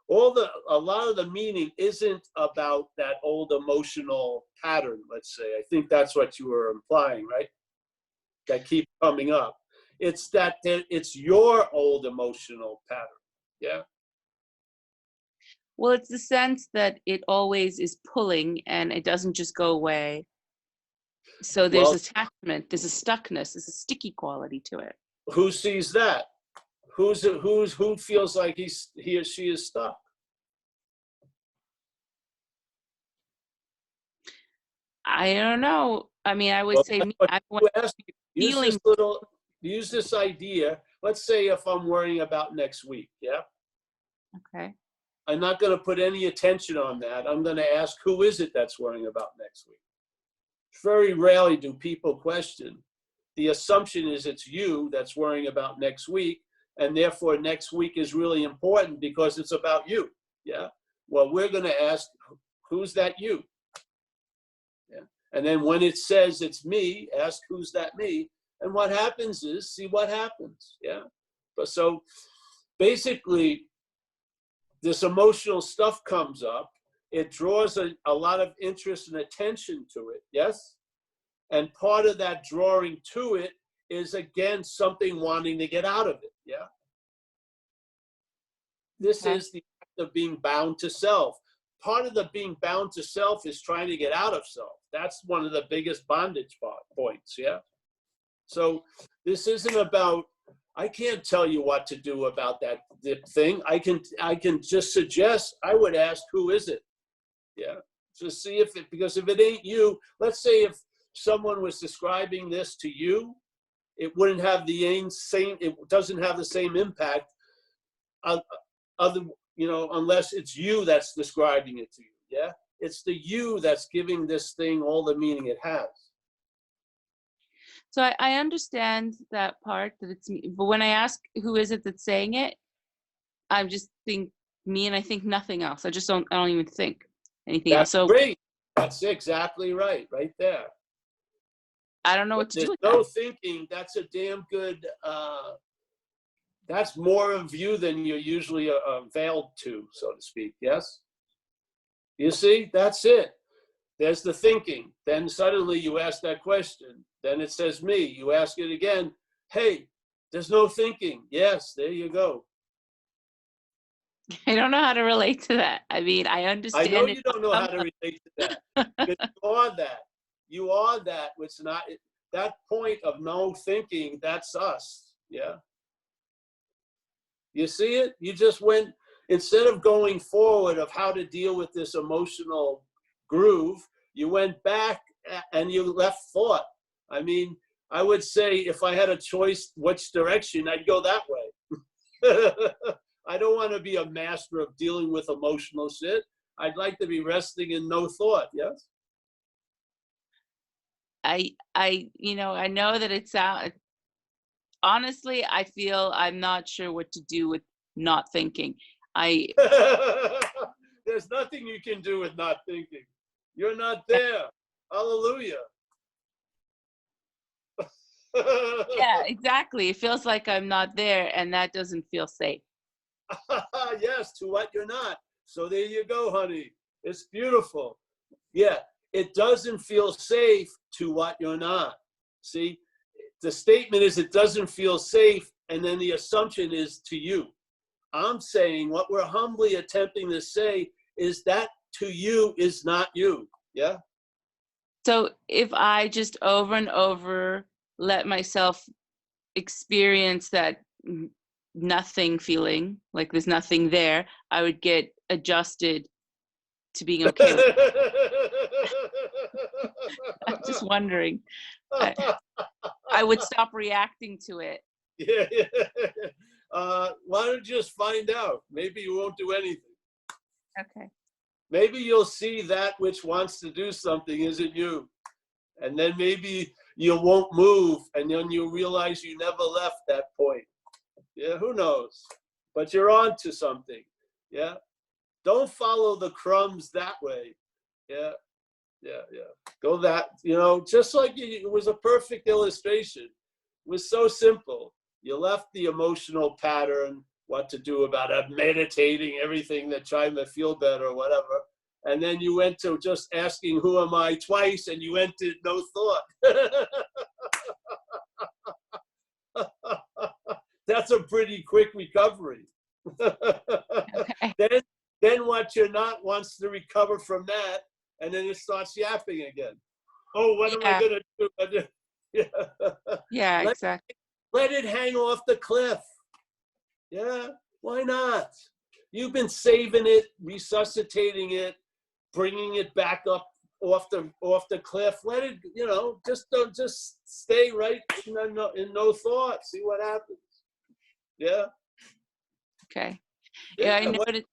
A lot of the meaning isn't about that old emotional pattern, let's say. I think that's what you were implying, right? That keeps coming up. It's that it's your old emotional pattern. Yeah. Well, it's the sense that it always is pulling and it doesn't just go away. So there's attachment, there's a stuckness, there's a sticky quality to it. Who sees that? Who feels like he or she is stuck? I don't know. I mean, I would say I want feeling. Use this idea. Let's say if I'm worrying about next week, yeah? Okay. I'm not going to put any attention on that. I'm going to ask, who is it that's worrying about next week? Very rarely do people question. The assumption is it's you that's worrying about next week, and therefore next week is really important because it's about you, yeah? Well, we're going to ask, who's that you? Yeah. And then when it says it's me, ask who's that me? And what happens is, see what happens, yeah? But so basically, this emotional stuff comes up. It draws a lot of interest and attention to it, yes? And part of that drawing to it is, again, something wanting to get out of it, yeah? This is the act of being bound to self. Part of the being bound to self is trying to get out of self. That's one of the biggest bondage points, yeah? So this isn't about, I can't tell you what to do about that thing. I can just suggest, I would ask, who is it? Yeah, just see if it, because if it ain't you, let's say if someone was describing this to you, it wouldn't have the same, it doesn't have the same impact unless it's you that's describing it to you, yeah? It's the you that's giving this thing all the meaning it has. So I understand that part, that it's me, but when I ask who is it that's saying it, I just think me and I think nothing else. I don't even think anything else. So great. That's exactly right there. I don't know what to do with no that. thinking, that's a damn good, that's more of you than you're usually veiled to, so to speak, yes? You see, that's it. There's the thinking. Then suddenly you ask that question. Then it says me. You ask it again. Hey, there's no thinking. Yes, there you go. I don't know how to relate to that. I mean, I understand. I know you don't know how to relate to that. But you are that. You are that. It's not that point of no thinking. That's us. Yeah. You see it? You just went, instead of going forward of how to deal with this emotional groove, you went back and you left thought. I mean, I would say if I had a choice which direction, I'd go that way. I don't want to be a master of dealing with emotional shit. I'd like to be resting in no thought, yes? I know that it sounds, honestly, I feel I'm not sure what to do with not thinking. There's nothing you can do with not thinking. You're not there. Hallelujah. Yeah, exactly. It feels like I'm not there, and that doesn't feel safe. Yes, to what you're not. So there you go, honey. It's beautiful. Yeah, it doesn't feel safe to what you're not. See, the statement is it doesn't feel safe, and then the assumption is to you. I'm saying what we're humbly attempting to say is that to you is not you. Yeah? So if I just over and over let myself experience that nothing feeling, like there's nothing there, I would get adjusted to being okay with it. I'm just wondering. I would stop reacting to it. Yeah. Why don't you just find out? Maybe you won't do anything. Okay. Maybe you'll see that which wants to do something isn't you. And then maybe you won't move, and then you'll realize you never left that point. Yeah, who knows? But you're on to something. Yeah? Don't follow the crumbs that way. Yeah. Go that, just like it was a perfect illustration. It was so simple. You left the emotional pattern, what to do about it, meditating, everything that trying to feel better or whatever. And then you went to just asking, who am I, twice, and you entered no thought. That's a pretty quick recovery. Okay. Then what you're not wants to recover from that, and then it starts yapping again. Oh, what am I going to do? Yeah, let, exactly. let it hang off the cliff. Yeah, why not? You've been saving it, resuscitating it, bringing it back up off the cliff. Let it, just stay right in no thought. See what happens. Yeah. Okay. Yeah, I what- noticed.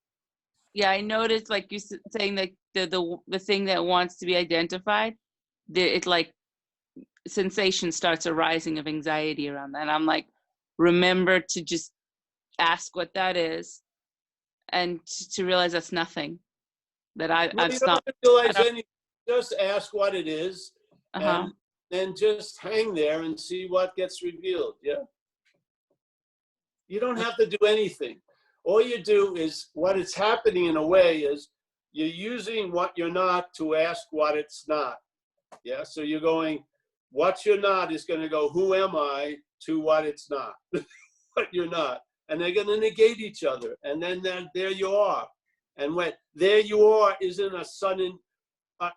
Yeah, I noticed, like you saying that the thing that wants to be identified, it like sensation starts arising of anxiety around that. And I'm like, remember to just ask what that is, and to realize that's nothing. That No, you it's don't not. have to realize anything. Just ask what it is, Uh-huh. and then just hang there and see what gets revealed. Yeah. You don't have to do anything. All you do is, what is happening in a way is you're using what you're not to ask what it's not. Yeah. So you're going, what you're not is going to go, who am I, to what it's not, what you're not. And they're going to negate each other. And then there you are. And when there you are isn't a sudden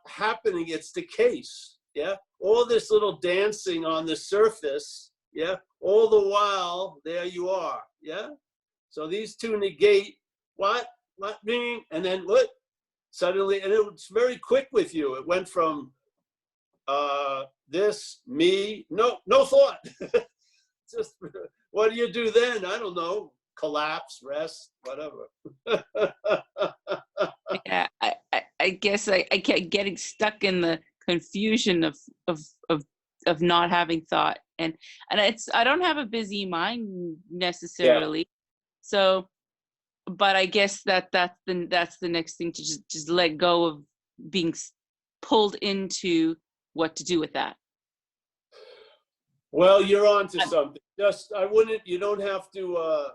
happening, it's the case. Yeah. All this little dancing on the surface. Yeah. All the while, there you are. Yeah. So these two negate what, and then what? Suddenly, and it's very quick with you. It went from this, me, no thought. Just, what do you do then? I don't know. Collapse, rest, whatever. Yeah, I guess I kept getting stuck in the confusion of not having thought, and I don't have a busy mind necessarily, so, but I guess that's the next thing, to just let go of being pulled into what to do with that. Well, you're on to something. Just, you don't have to,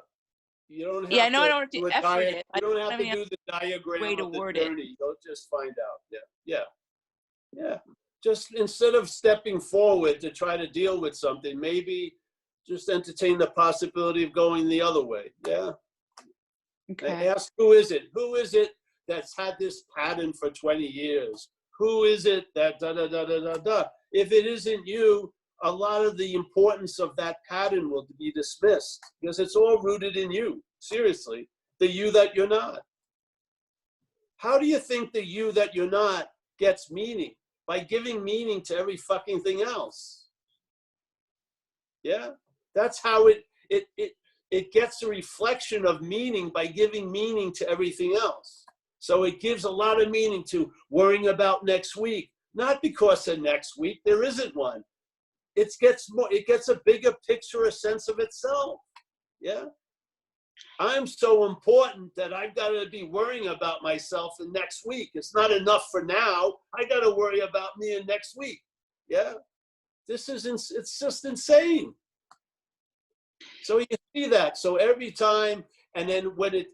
you don't have Yeah, I know I to don't have do to a effort diet. it. You don't have I to mean, do the diagram way to of the word it. journey. You'll just find out. Yeah. Just instead of stepping forward to try to deal with something, maybe just entertain the possibility of going the other way. Yeah. Okay. Ask, who is it? Who is it that's had this pattern for 20 years? Who is it that da-da-da-da-da-da? If it isn't you, a lot of the importance of that pattern will be dismissed, because it's all rooted in you. Seriously, the you that you're not. How do you think the you that you're not gets meaning? By giving meaning to every fucking thing else. Yeah, that's how it gets a reflection of meaning, by giving meaning to everything else. So it gives a lot of meaning to worrying about next week, not because of next week, there isn't one. It gets a bigger picture, a sense of itself. Yeah. I'm so important that I've got to be worrying about myself in next week. It's not enough for now. I got to worry about me in next week. Yeah. It's just insane. So you see that. So every time, and then when it,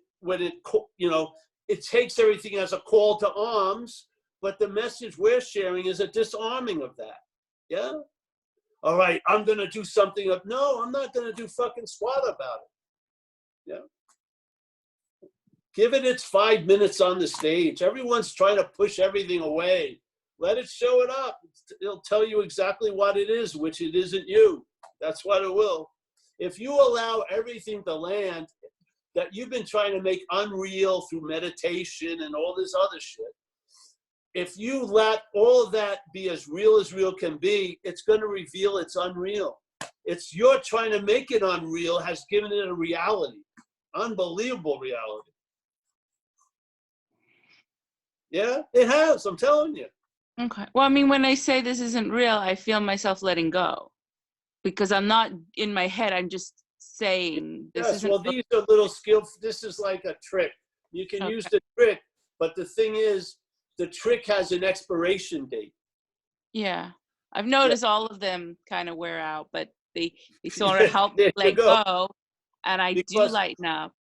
it takes everything as a call to arms, but the message we're sharing is a disarming of that. Yeah. All right, I'm going to do something. No, I'm not going to do fucking squat about it. Yeah. Give it its 5 minutes on the stage. Everyone's trying to push everything away. Let it show it up. It'll tell you exactly what it is, which it isn't you. That's what it will. If you allow everything to land that you've been trying to make unreal through meditation and all this other shit, if you let all of that be as real can be, it's going to reveal it's unreal. It's you're trying to make it unreal has given it a reality, unbelievable reality. Yeah, it has, I'm telling you. Okay. Well, I mean, when I say this isn't real, I feel myself letting go, because I'm not in my head. I'm just saying this isn't. Well, these are little skills. This is like a trick. You can use the trick, but the thing is, the trick has an expiration date. Yeah. I've noticed all of them kind of wear out, but They sort of help me There you let go. go, and I do Because lighten up.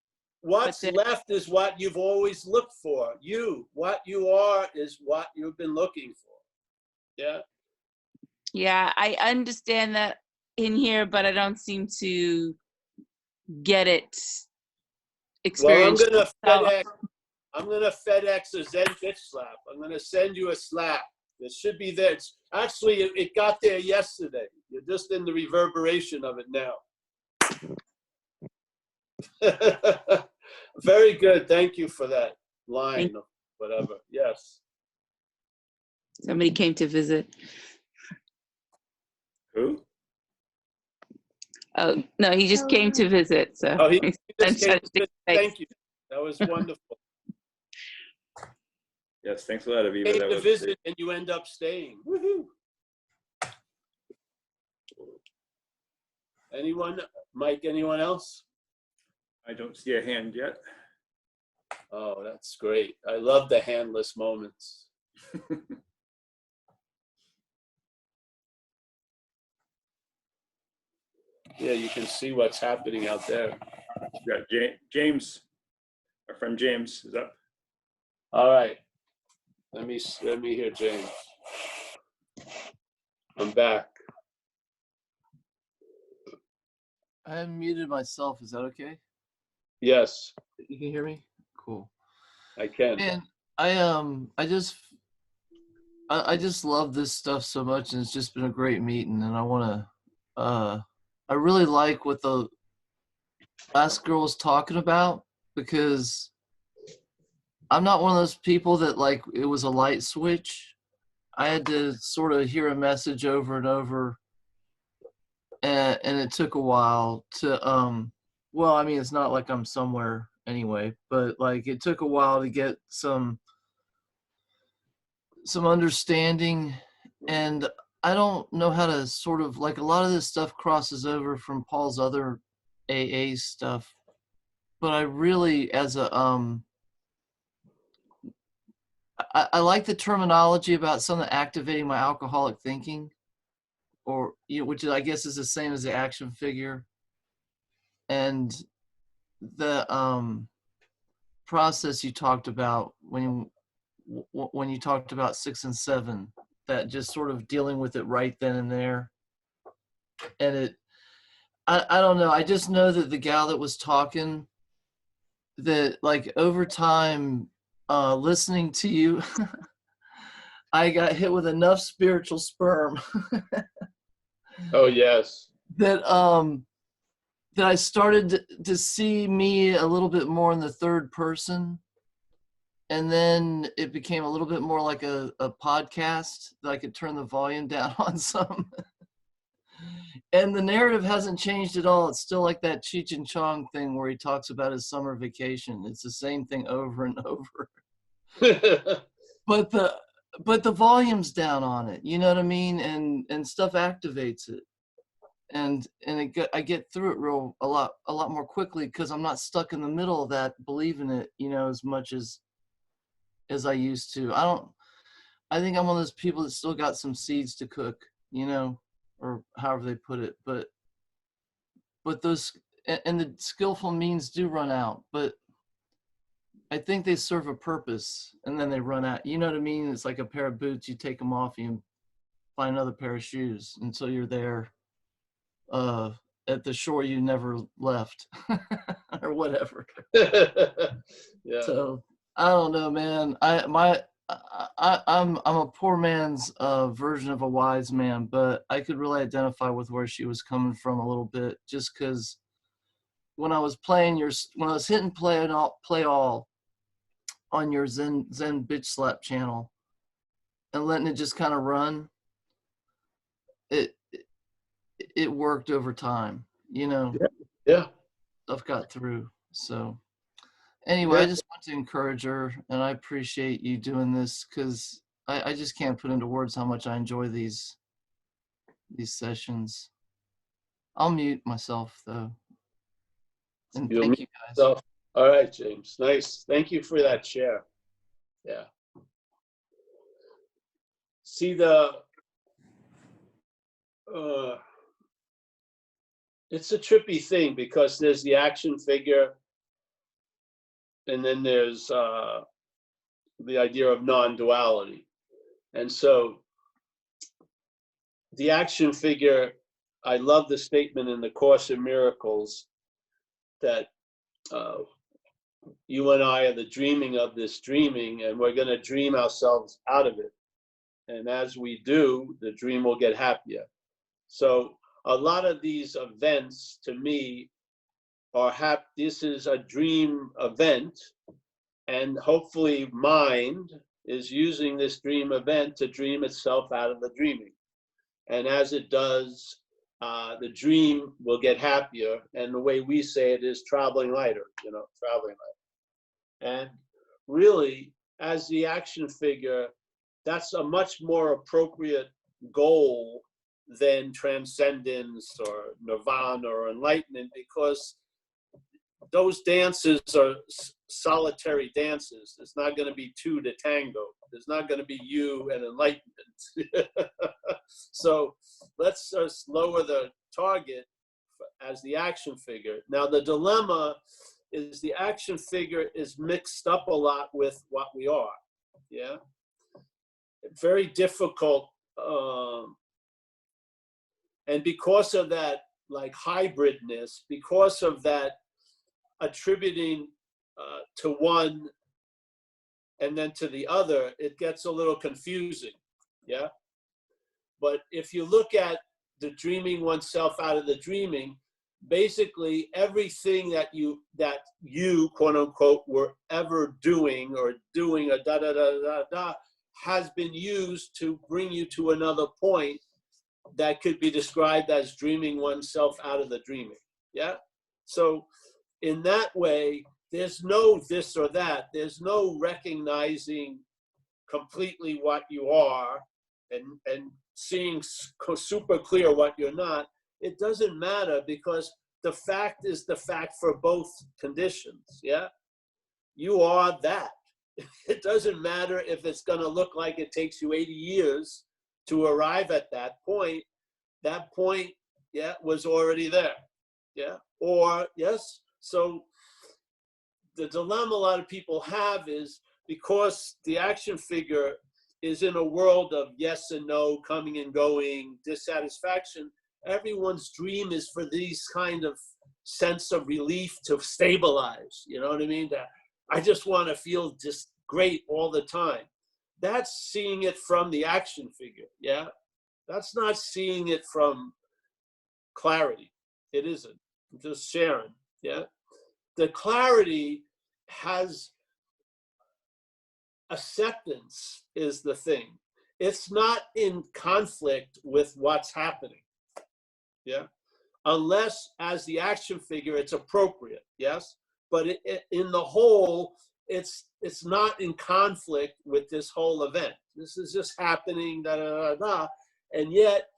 what's then- left is what you've always looked for. What you are is what you've been looking for. Yeah. Yeah, I understand that in here, but I don't seem to get it. Well, Experience. I'm gonna FedEx a Zen bitch slap. I'm gonna send you a slap. It should be there. Actually, it got there yesterday. You're just in the reverberation of it now. Very good. Thank you for that line or whatever. Yes. Somebody came to visit. Who? Oh no, he just came to visit. So Oh, he I'm just came trying to to say thank you. That was wonderful. Yes, thanks a lot, Aviva. Came That to was visit and you end up staying. Woohoo! Anyone? Mike, anyone else? I don't see a hand yet. Oh, that's great. I love the handless moments. Yeah, you can see what's happening out there. Yeah, James, our friend James is up. All right. Let me hear James. I'm back. I unmuted myself. Is that okay? Yes, You can hear me? Cool. I can. And I just love this stuff so much, and it's just been a great meeting. And I really like what the last girl was talking about, because I'm not one of those people that like it was a light switch. I had to sort of hear a message over and over, and it took a while to well, I mean, it's not like I'm somewhere anyway, but like it took a while to get some understanding. And I don't know how to sort of, like, a lot of this stuff crosses over from Paul's other AA stuff, but I really, as a I like the terminology about something activating my alcoholic thinking, or which I guess is the same as the action figure. And the process you talked about when you talked about 6 and 7, that just sort of dealing with it right then and there. And I don't know, I just know that the gal that was talking, that like over time, listening to you, I got hit with enough spiritual sperm Oh, yes. that I started to see me a little bit more in the third person. And then it became a little bit more like a podcast that I could turn the volume down on some. And the narrative hasn't changed at all. It's still like that Cheech and Chong thing where he talks about his summer vacation. It's the same thing over and over. But the volume's down on it, you know what I mean? And stuff activates it. And I get through it a lot more quickly, because I'm not stuck in the middle of that, believing it, as much as I used to. I think I'm one of those people that still got some seeds to cook, or however they put it. But those, and the skillful means do run out, but I think they serve a purpose, and then they run out. You know what I mean? It's like a pair of boots. You take them off, you find another pair of shoes until you're there at the shore you never left, or whatever. Yeah. So I don't know, man. I'm a poor man's version of a wise man, but I could really identify with where she was coming from a little bit, just because when I was hitting play all on your Zen bitch slap channel and letting it just kind of run, it worked over time, Yeah. Stuff got through. So anyway, Yeah. I just want to encourage her, and I appreciate you doing this, because I just can't put into words how much I enjoy these sessions. I'll mute myself though. And You'll thank meet you guys. yourself. All right, James. Nice. Thank you for that share. Yeah. See, It's a trippy thing because there's the action figure, and then there's the idea of non-duality. And so the action figure, I love the statement in the Course in Miracles that you and I are the dreaming of this dreaming, and we're going to dream ourselves out of it. And as we do, the dream will get happier. So a lot of these events, to me, are this is a dream event, and hopefully mind is using this dream event to dream itself out of the dreaming. And as it does, the dream will get happier. And the way we say it is traveling lighter, traveling lighter. And really, as the action figure, that's a much more appropriate goal than transcendence or nirvana or enlightenment, because those dances are solitary dances. There's not going to be two to tango. There's not going to be you and enlightenment. So let's just lower the target as the action figure. Now, the dilemma is the action figure is mixed up a lot with what we are. Yeah. Very difficult. And because of that, like hybridness, because of that attributing to one and then to the other, it gets a little confusing. Yeah. But if you look at the dreaming oneself out of the dreaming, basically everything that you quote unquote were ever doing or doing a da da da da da has been used to bring you to another point that could be described as dreaming oneself out of the dreaming. Yeah. So in that way, there's no this or that. There's no recognizing completely what you are and seeing super clear what you're not. It doesn't matter, because the fact is the fact for both conditions. Yeah. You are that. It doesn't matter if it's going to look like it takes you 80 years to arrive at that point. That point, yeah, was already there. Yeah. Or, yes. So the dilemma a lot of people have is because the action figure is in a world of yes and no, coming and going, dissatisfaction, everyone's dream is for these kind of sense of relief to stabilize. You know what I mean? That I just want to feel just great all the time. That's seeing it from the action figure. Yeah. That's not seeing it from clarity. It isn't. I'm just sharing. Yeah. The clarity has acceptance is the thing. It's not in conflict with what's happening. Yeah. Unless as the action figure, it's appropriate. Yes. But in the whole, it's not in conflict with this whole event. This is just happening, da, da, da, da. And yet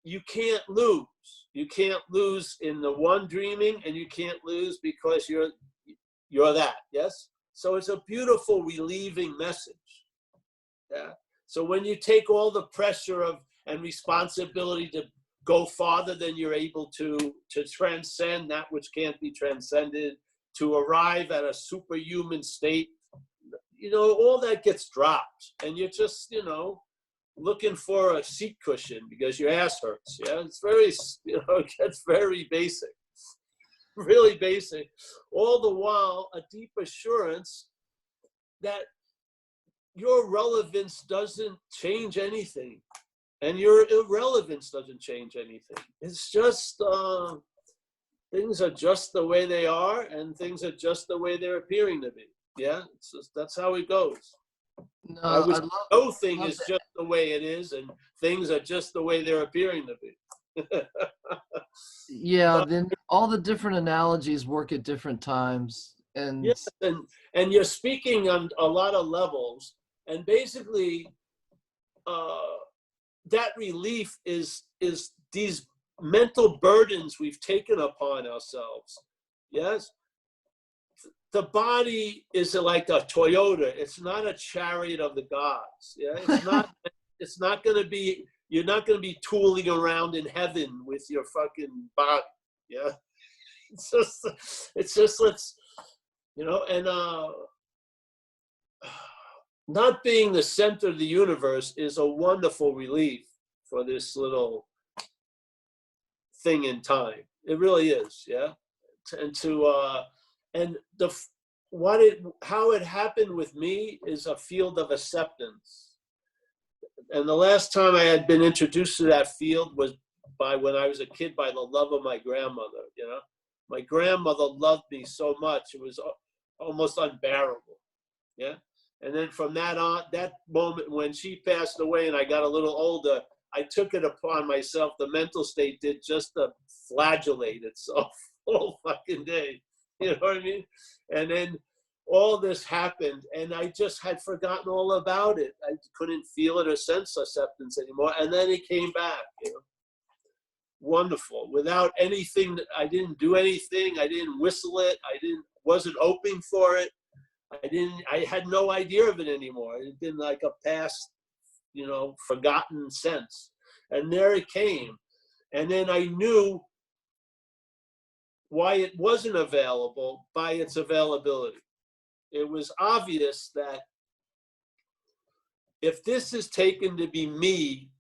you can't lose. You can't lose in the one dreaming, and you can't lose because you're that. Yes. So it's a beautiful relieving message. Yeah. So when you take all the pressure of and responsibility to go farther than you're able to transcend that which can't be transcended, to arrive at a superhuman state, all that gets dropped, and you're just, looking for a seat cushion because your ass hurts. Yeah, it's very, it gets very basic, really basic. All the while, a deep assurance that your relevance doesn't change anything, and your irrelevance doesn't change anything. It's just things are just the way they are, and things are just the way they're appearing to be. Yeah, it's just, that's how it goes. No thing is just the way it is, and things are just the way they're appearing to be. Yeah, then all the different analogies work at different times. And yes, and you're speaking on a lot of levels, and basically that relief is these mental burdens we've taken upon ourselves. Yes. The body is like a Toyota. It's not a chariot of the gods. Yeah, it's not. It's not going to be. You're not going to be tooling around in heaven with your fucking body. Yeah. It's just let's, and not being the center of the universe is a wonderful relief for this little thing in time. It really is, yeah. And how it happened with me is a field of acceptance. And the last time I had been introduced to that field was when I was a kid, by the love of my grandmother. My grandmother loved me so much, it was almost unbearable. Yeah. And then from that moment when she passed away and I got a little older, I took it upon myself, the mental state did, just to flagellate itself all fucking day. You know what I mean? And then all this happened and I just had forgotten all about it. I couldn't feel it or sense acceptance anymore. And then it came back, Wonderful. Without anything, I didn't do anything. I didn't whistle it. Wasn't hoping for it. I had no idea of it anymore. It had been like a past, forgotten sense. And there it came. And then I knew why it wasn't available by its availability. It was obvious that if this is taken to be me,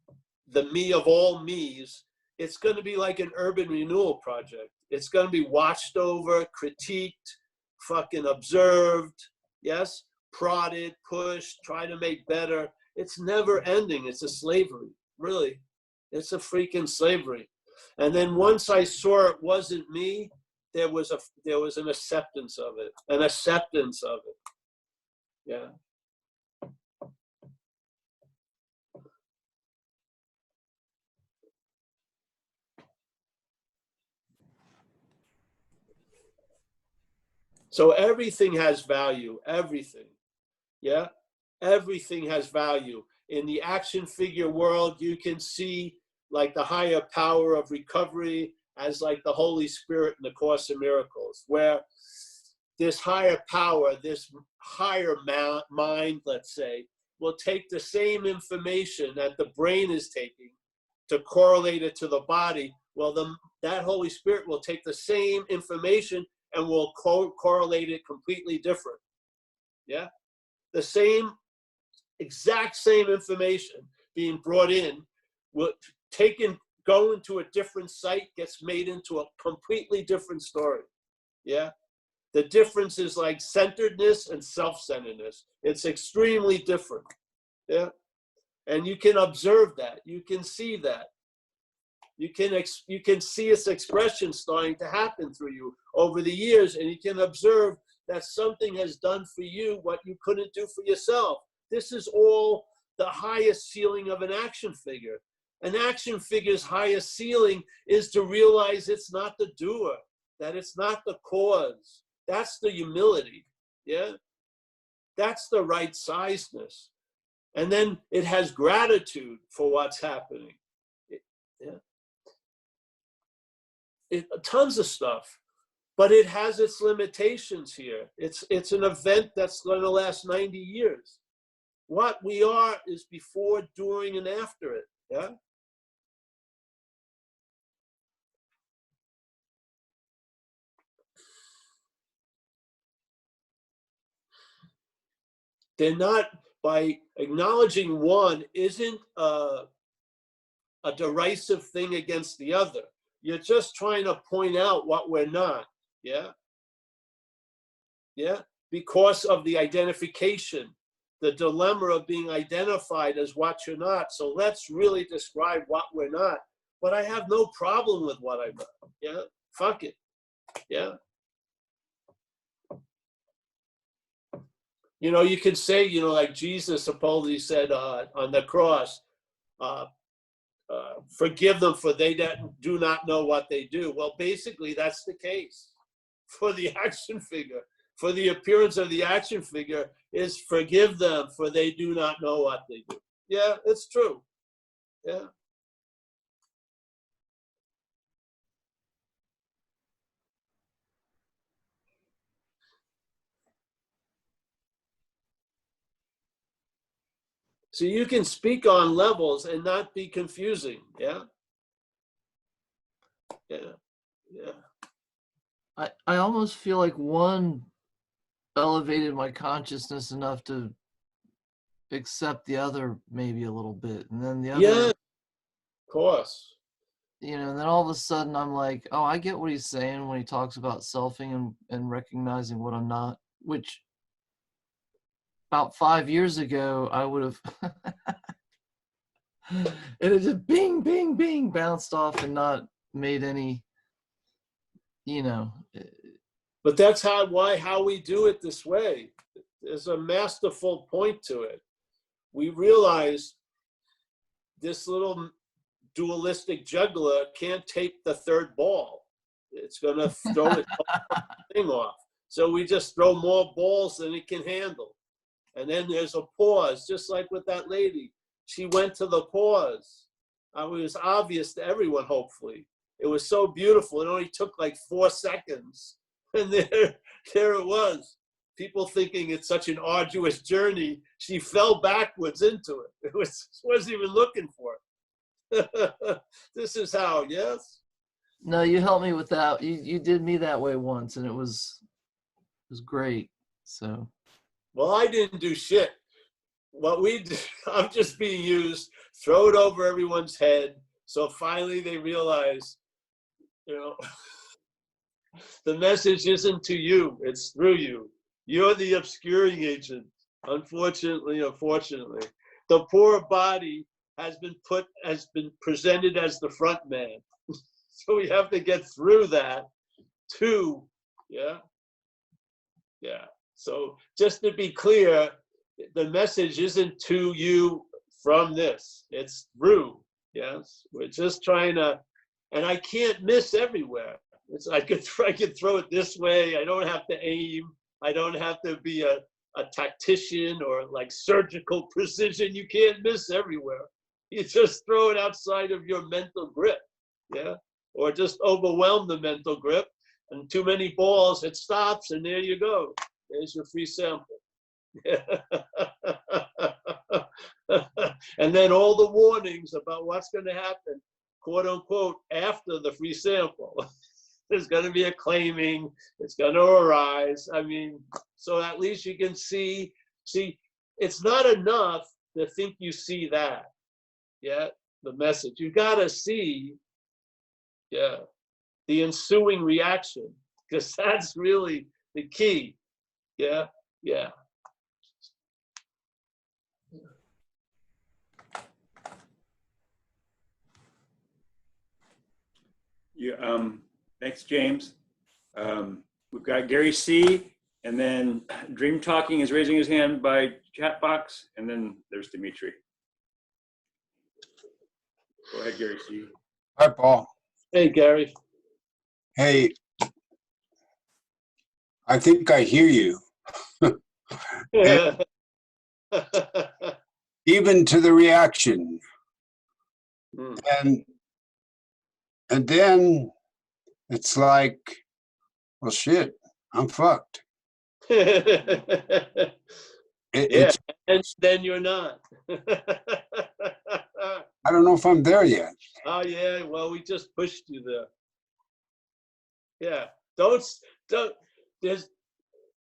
the me of all me's, it's going to be like an urban renewal project. It's going to be watched over, critiqued, fucking observed, yes, prodded, pushed, try to make better. It's never ending. It's a slavery, really. It's a freaking slavery. And then once I saw it wasn't me, there was an acceptance of it, Yeah. So everything has value, everything. Yeah. Everything has value. In the action figure world, you can see like the higher power of recovery as like the Holy Spirit in the Course in Miracles, where this higher power, this higher mind, let's say, will take the same information that the brain is taking to correlate it to the body. Well, that Holy Spirit will take the same information and will correlate it completely different. Yeah? The exact same information being brought in, go into a different site, gets made into a completely different story. Yeah? The difference is like centeredness and self-centeredness. It's extremely different. Yeah? And you can observe that. You can see that. You can see its expression starting to happen through you over the years, and you can observe that something has done for you what you couldn't do for yourself. This is all the highest ceiling of an action figure. An action figure's highest ceiling is to realize it's not the doer, that it's not the cause. That's the humility, yeah? That's the right-sizedness. And then it has gratitude for what's happening. Yeah. Tons of stuff, but it has its limitations here. It's an event that's going to last 90 years. What we are is before, during, and after it. Yeah. They're not, by acknowledging one isn't a derisive thing against the other. You're just trying to point out what we're not. Yeah. Yeah. Because of the identification, the dilemma of being identified as what you're not. So let's really describe what we're not. But I have no problem with what I'm not. Yeah. Fuck it. Yeah. You could say, like Jesus supposedly said on the cross, forgive them for they do not know what they do. Well, basically, that's the case for the action figure. For the appearance of the action figure is forgive them for they do not know what they do. Yeah, it's true. Yeah. So you can speak on levels and not be confusing. Yeah. Yeah. Yeah. I almost feel like one elevated my consciousness enough to accept the other maybe a little bit, and then the other, Yeah, of course. you know, and then all of a sudden I'm like, oh, I get what he's saying when he talks about selfing and recognizing what I'm not, which about 5 years ago I would have and it just bing bing bing bounced off and not made any, you know. But that's how we do it this way. There's a masterful point to it. We realize this little dualistic juggler can't take the third ball. It's going to throw its thing off. So we just throw more balls than it can handle. And then there's a pause, just like with that lady. She went to the pause. It was obvious to everyone, hopefully. It was so beautiful. It only took like 4 seconds. And there it was. People thinking it's such an arduous journey. She fell backwards into it. It wasn't even looking for it. This is how, yes? No, you helped me with that. You did me that way once, and it was great. So. Well, I didn't do shit. What we did, I'm just being used, throw it over everyone's head. So finally they realize, you know, the message isn't to you, it's through you. You're the obscuring agent. Unfortunately. The poor body has been presented as the front man. So we have to get through that too. Yeah. Yeah. So just to be clear, the message isn't to you from this. It's through. Yes. We're just trying to, and I can't miss everywhere. I could throw it this way. I don't have to aim. I don't have to be a tactician or like surgical precision. You can't miss everywhere. You just throw it outside of your mental grip. Yeah. Or just overwhelm the mental grip. And too many balls, it stops, and there you go. There's your free sample. And then all the warnings about what's going to happen, quote unquote, after the free sample. There's going to be a claiming, it's going to arise. I mean, so at least you can see, it's not enough to think you see that, yeah, the message. You got to see, yeah, the ensuing reaction, because that's really the key. Yeah, yeah. Thanks, James. We've got Gary C. And then Dream Talking is raising his hand by chat box. And then there's Dimitri. Go ahead, Gary C. Hi, Paul. Hey, Gary. Hey, I think I hear you. Even to the reaction. And then it's like, well, shit, I'm fucked. Yeah, and then you're not. I don't know if I'm there yet. Oh yeah, well, we just pushed you there. Yeah,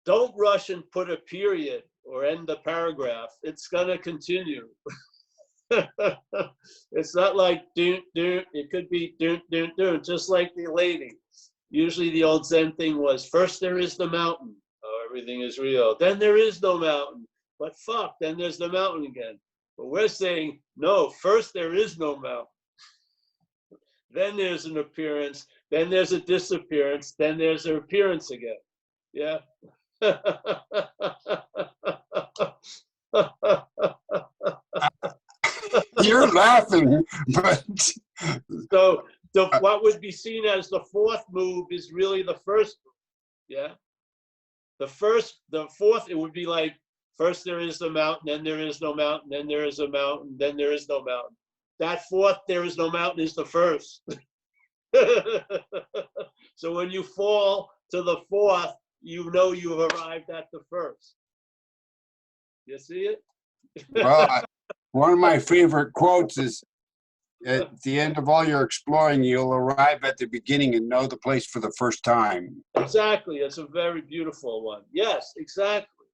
don't rush and put a period or end the paragraph. It's gonna continue. It's not like do. It could be do, just like the lady. Usually the old Zen thing was, first there is the mountain. Oh, everything is real. Then there is no mountain. But fuck, then there's the mountain again. But we're saying, no, first there is no mountain. Then there's an appearance. Then there's a disappearance. Then there's an appearance again. Yeah. You're laughing, but So what would be seen as the fourth move is really the first move. Yeah. The fourth, it would be like, first there is the mountain, then there is no mountain, then there is a mountain, then there is no mountain. That fourth, there is no mountain, is the first. So when you fall to the fourth, you know you have arrived at the first. You see it? well, one of my favorite quotes is, at the end of all your exploring, you'll arrive at the beginning and know the place for the first time. Exactly. It's a very beautiful one. Yes, exactly.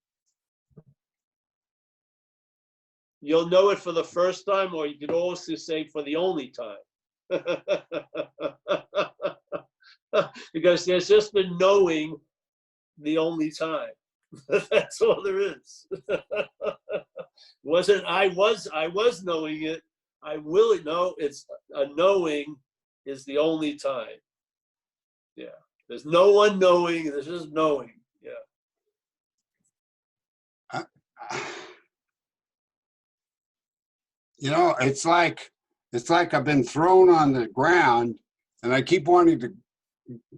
You'll know it for the first time, or you could also say for the only time. Because there's just the knowing the only time. That's all there is. Wasn't I was knowing it. I will know it's a knowing is the only time. Yeah. There's no one knowing, there's just knowing. Yeah. You know, it's like I've been thrown on the ground and I keep wanting to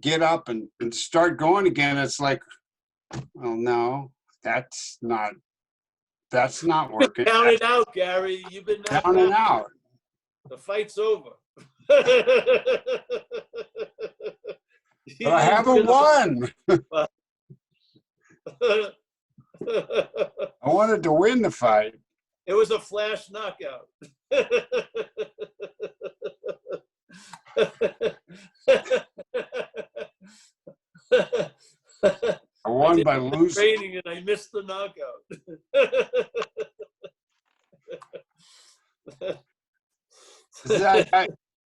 get up and start going again. It's like, oh no, that's not working. Count it out, Gary. You've been Down and out. The fight's over. But I haven't won. I wanted to win the fight. It was a flash knockout. I won by losing. Training and I missed the knockout.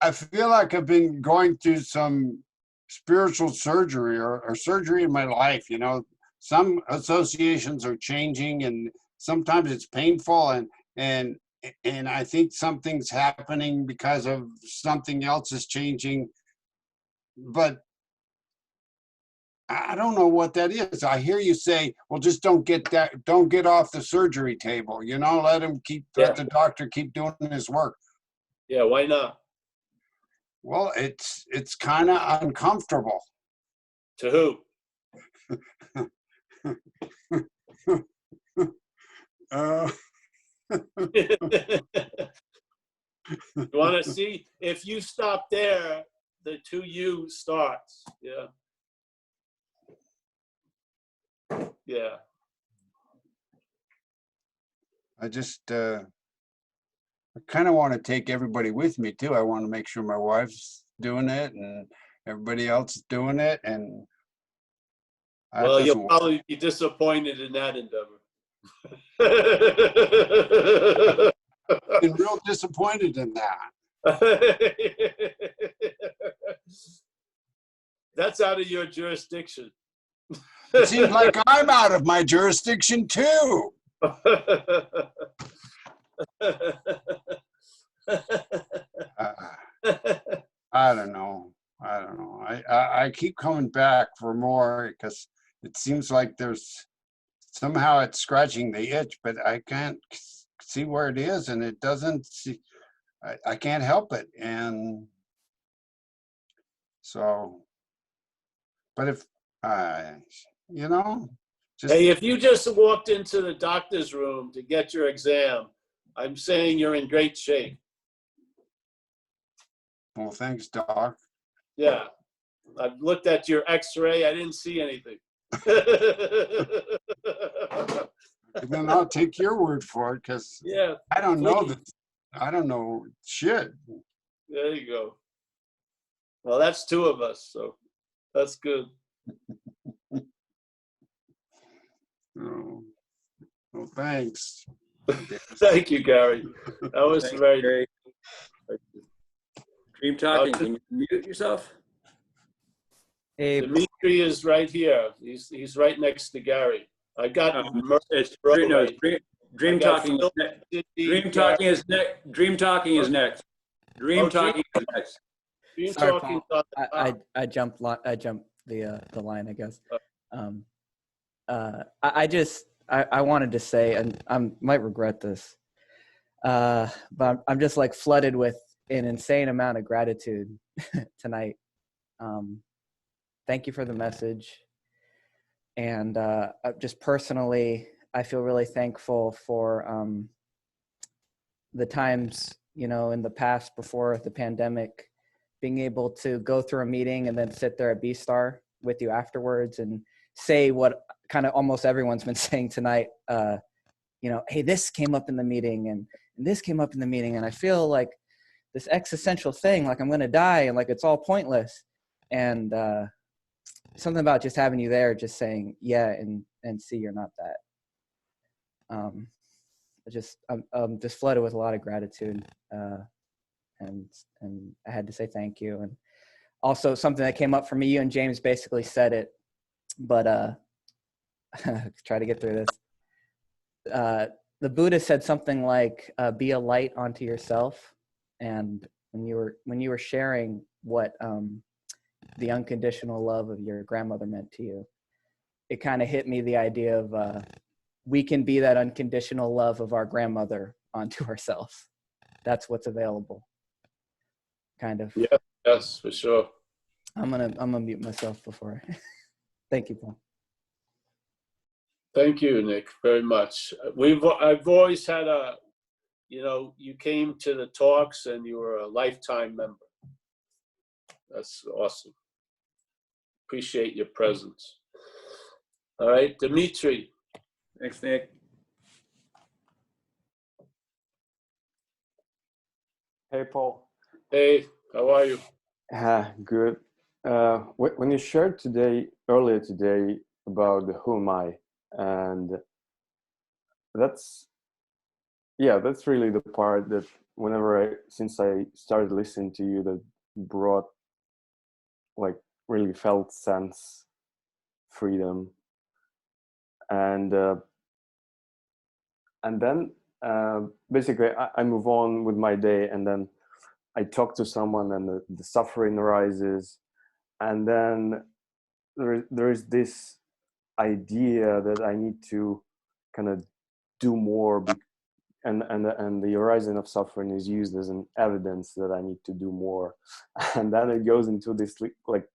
I feel like I've been going through some spiritual surgery or surgery in my life. You know, some associations are changing and sometimes it's painful and I think something's happening because of something else is changing. But I don't know what that is. I hear you say, well, just don't get off the surgery table, you know, let the doctor keep doing his work. Yeah, why not? Well, it's kind of uncomfortable. To who? You want to see if you stop there, the 2U starts. Yeah. Yeah. I just I kind of want to take everybody with me too. I want to make sure my wife's doing it and everybody else is doing it. And well, you'll probably be disappointed in that endeavor. I've been real disappointed in that. That's out of your jurisdiction. It seems like I'm out of my jurisdiction too. I don't know. I keep coming back for more because it seems like there's somehow it's scratching the itch, but I can't see where it is, and it doesn't see. I can't help it, and so. But if you know, hey, if you just walked into the doctor's room to get your exam, I'm saying you're in great shape. Well, thanks, Doc. Yeah, I've looked at your X-ray. I didn't see anything. Then I'll take your word for it because yeah, I don't know that. I don't know shit. There you go. Well, that's two of us, so that's good. Oh, well, thanks. Thank you, Gary. That was Thanks, very Gary. Dream talking. Can you mute yourself? Hey, Dimitri is right here. He's right next to Gary. I got It's Right. no, dream I got talking. Phil, Dream talking is next. Dream talking is next. Dream Oh, talking is next. Dream sorry, talking. Paul. I jumped the line, I guess. I wanted to say, and I might regret this, but I'm just like flooded with an insane amount of gratitude tonight. Thank you for the message. And just personally, I feel really thankful for the times, you know, in the past before the pandemic, being able to go through a meeting and then sit there at B-Star with you afterwards and say what kind of almost everyone's been saying tonight, you know, hey, this came up in the meeting and this came up in the meeting. And I feel like this existential thing, like I'm going to die and like it's all pointless. And something about just having you there, just saying, yeah, and see, you're not that. I'm just flooded with a lot of gratitude. And I had to say thank you. And also something that came up for me, you and James basically said it, but try to get through this. The Buddha said something like, be a light unto yourself. And when you were sharing what the unconditional love of your grandmother meant to you, it kind of hit me, the idea of we can be that unconditional love of our grandmother onto ourselves. That's what's available. Kind of. Yeah, yes, for sure. I'm gonna mute myself before. Thank you, Paul. Thank you, Nick, very much. I've always had you came to the talks and you were a lifetime member. That's awesome. Appreciate your presence. All right, Dimitri. Thanks, Nick. Hey, Paul. Hey, how are you? Good. When you shared earlier today about the who am I, and that's really the part that since I started listening to you, that brought, like, really felt sense, freedom, and then basically I move on with my day, and then I talk to someone, and the suffering arises, and then there is this idea that I need to kind of do more, and the horizon of suffering is used as an evidence that I need to do more, and then it goes into this like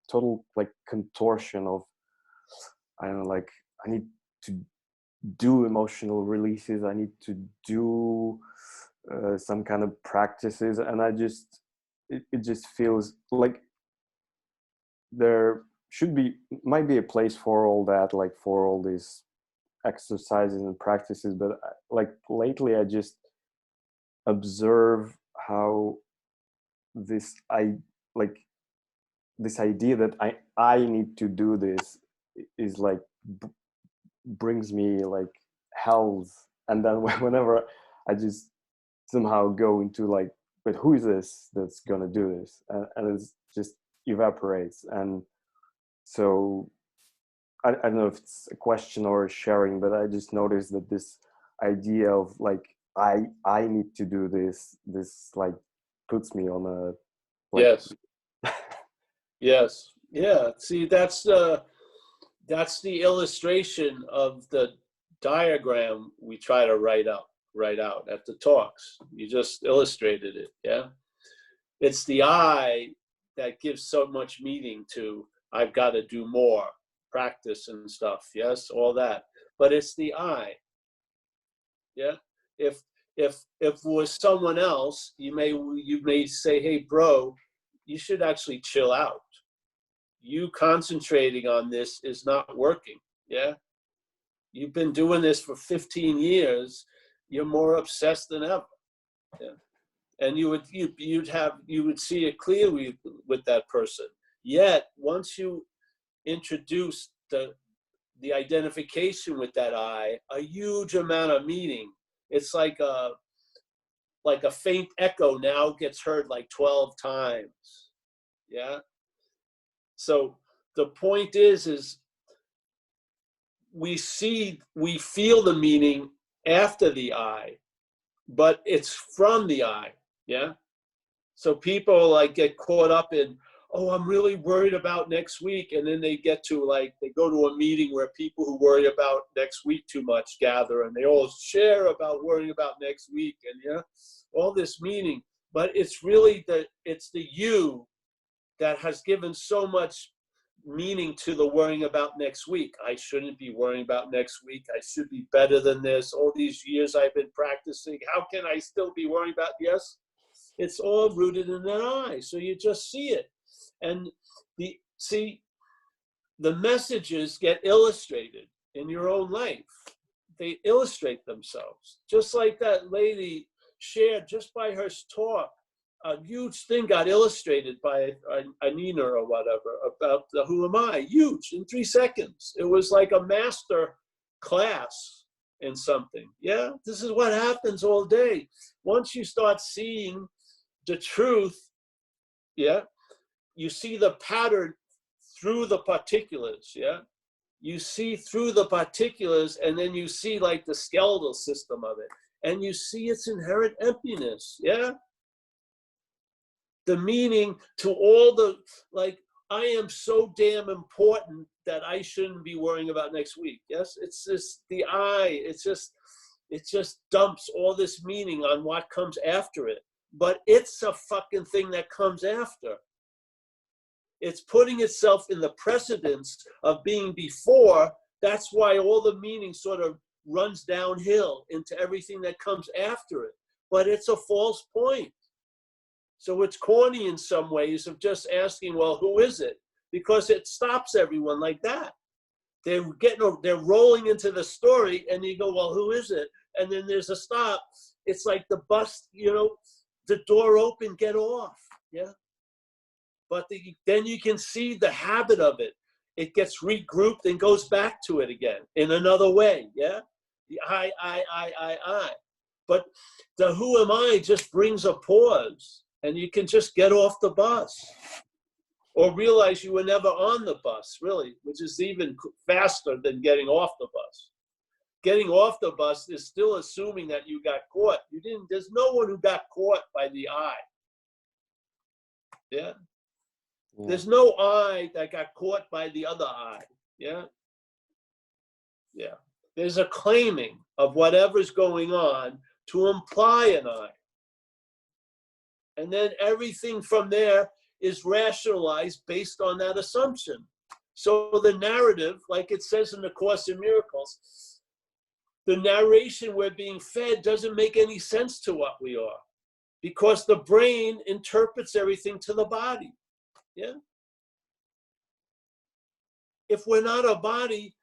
total like contortion of, I don't know, like I need to do emotional releases, I need to do some kind of practices, and it just feels like there might be a place for all that, like for all these exercises and practices, but like lately I just observe how this idea that I need to do this is like brings me like health, and then whenever I just somehow go into like, but who is this that's gonna do this, and it just evaporates. And so I don't know if it's a question or a sharing, but I just noticed that this idea of like I need to do this like puts me on a like, yes. Yes. Yeah. See, that's the illustration of the diagram we try to write out at the talks. You just illustrated it. Yeah. It's the I that gives so much meaning to I've got to do more practice and stuff. Yes, all that. But it's the I. Yeah. If it was someone else, you may say, hey, bro, you should actually chill out. You concentrating on this is not working. Yeah. You've been doing this for 15 years. You're more obsessed than ever. Yeah. And you would see it clearly with that person. Yet once you introduce the identification with that I, a huge amount of meaning. It's like a faint echo now gets heard like 12 times. Yeah. So the point is we feel the meaning after the I, but it's from the I. Yeah. So people like get caught up in, oh, I'm really worried about next week. And then they go to a meeting where people who worry about next week too much gather, and they all share about worrying about next week, and yeah, all this meaning. But it's really the you that has given so much meaning to the worrying about next week. I shouldn't be worrying about next week. I should be better than this. All these years I've been practicing, how can I still be worrying about, yes? It's all rooted in that I. So you just see it. And the messages get illustrated in your own life. They illustrate themselves. Just like that lady shared just by her talk. a huge thing got illustrated by Anina or whatever about the Who Am I? Huge, in 3 seconds. It was like a master class in something. Yeah, this is what happens all day. Once you start seeing the truth, yeah, you see the pattern through the particulars, yeah? You see through the particulars, and then you see like the skeletal system of it, and you see its inherent emptiness, yeah? The meaning to all the, like, I am so damn important that I shouldn't be worrying about next week, yes? It's just the I, it just dumps all this meaning on what comes after it. But it's a fucking thing that comes after. It's putting itself in the precedence of being before. That's why all the meaning sort of runs downhill into everything that comes after it. But it's a false point. So it's corny in some ways of just asking, well, who is it? Because it stops everyone like that. They're rolling into the story, and you go, well, who is it? And then there's a stop. It's like the bus, the door open, get off, yeah? But then you can see the habit of it. It gets regrouped and goes back to it again in another way, yeah? The I. But the who am I just brings a pause, and you can just get off the bus. Or realize you were never on the bus, really, which is even faster than getting off the bus. Getting off the bus is still assuming that you got caught. You didn't. There's no one who got caught by the I. Yeah? There's no I that got caught by the other I. Yeah? Yeah. There's a claiming of whatever's going on to imply an I. And then everything from there is rationalized based on that assumption. So the narrative, like it says in the Course in Miracles, the narration we're being fed doesn't make any sense to what we are, because the brain interprets everything to the body. Yeah. If we're not a body,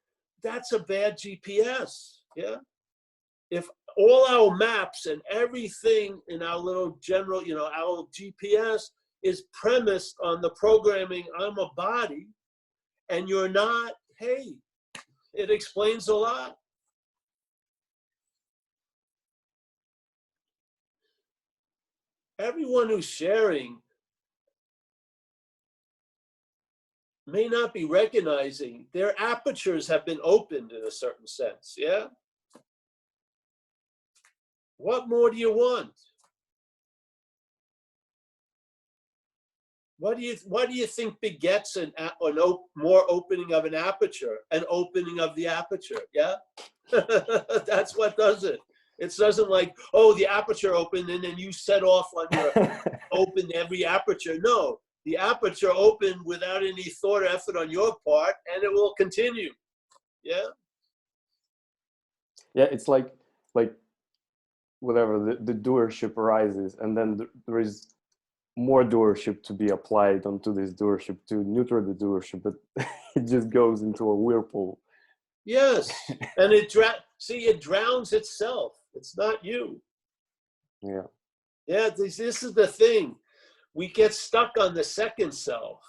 that's a bad GPS. Yeah. If all our maps and everything in our little general, our GPS is premised on the programming, I'm a body, and you're not, hey, it explains a lot. Everyone who's sharing may not be recognizing their apertures have been opened in a certain sense, yeah? What more do you want? What do you think begets more opening of an aperture? An opening of the aperture, yeah? That's what does it. It doesn't like, oh, the aperture opened and then you set off on your open every aperture. No, the aperture opened without any thought or effort on your part, and it will continue. Yeah? Yeah, it's like whatever, the doership arises, and then there is more doership to be applied onto this doership to neuter the doership, but it just goes into a whirlpool. Yes, and it drowns itself. It's not you. Yeah. Yeah, this is the thing. We get stuck on the second self.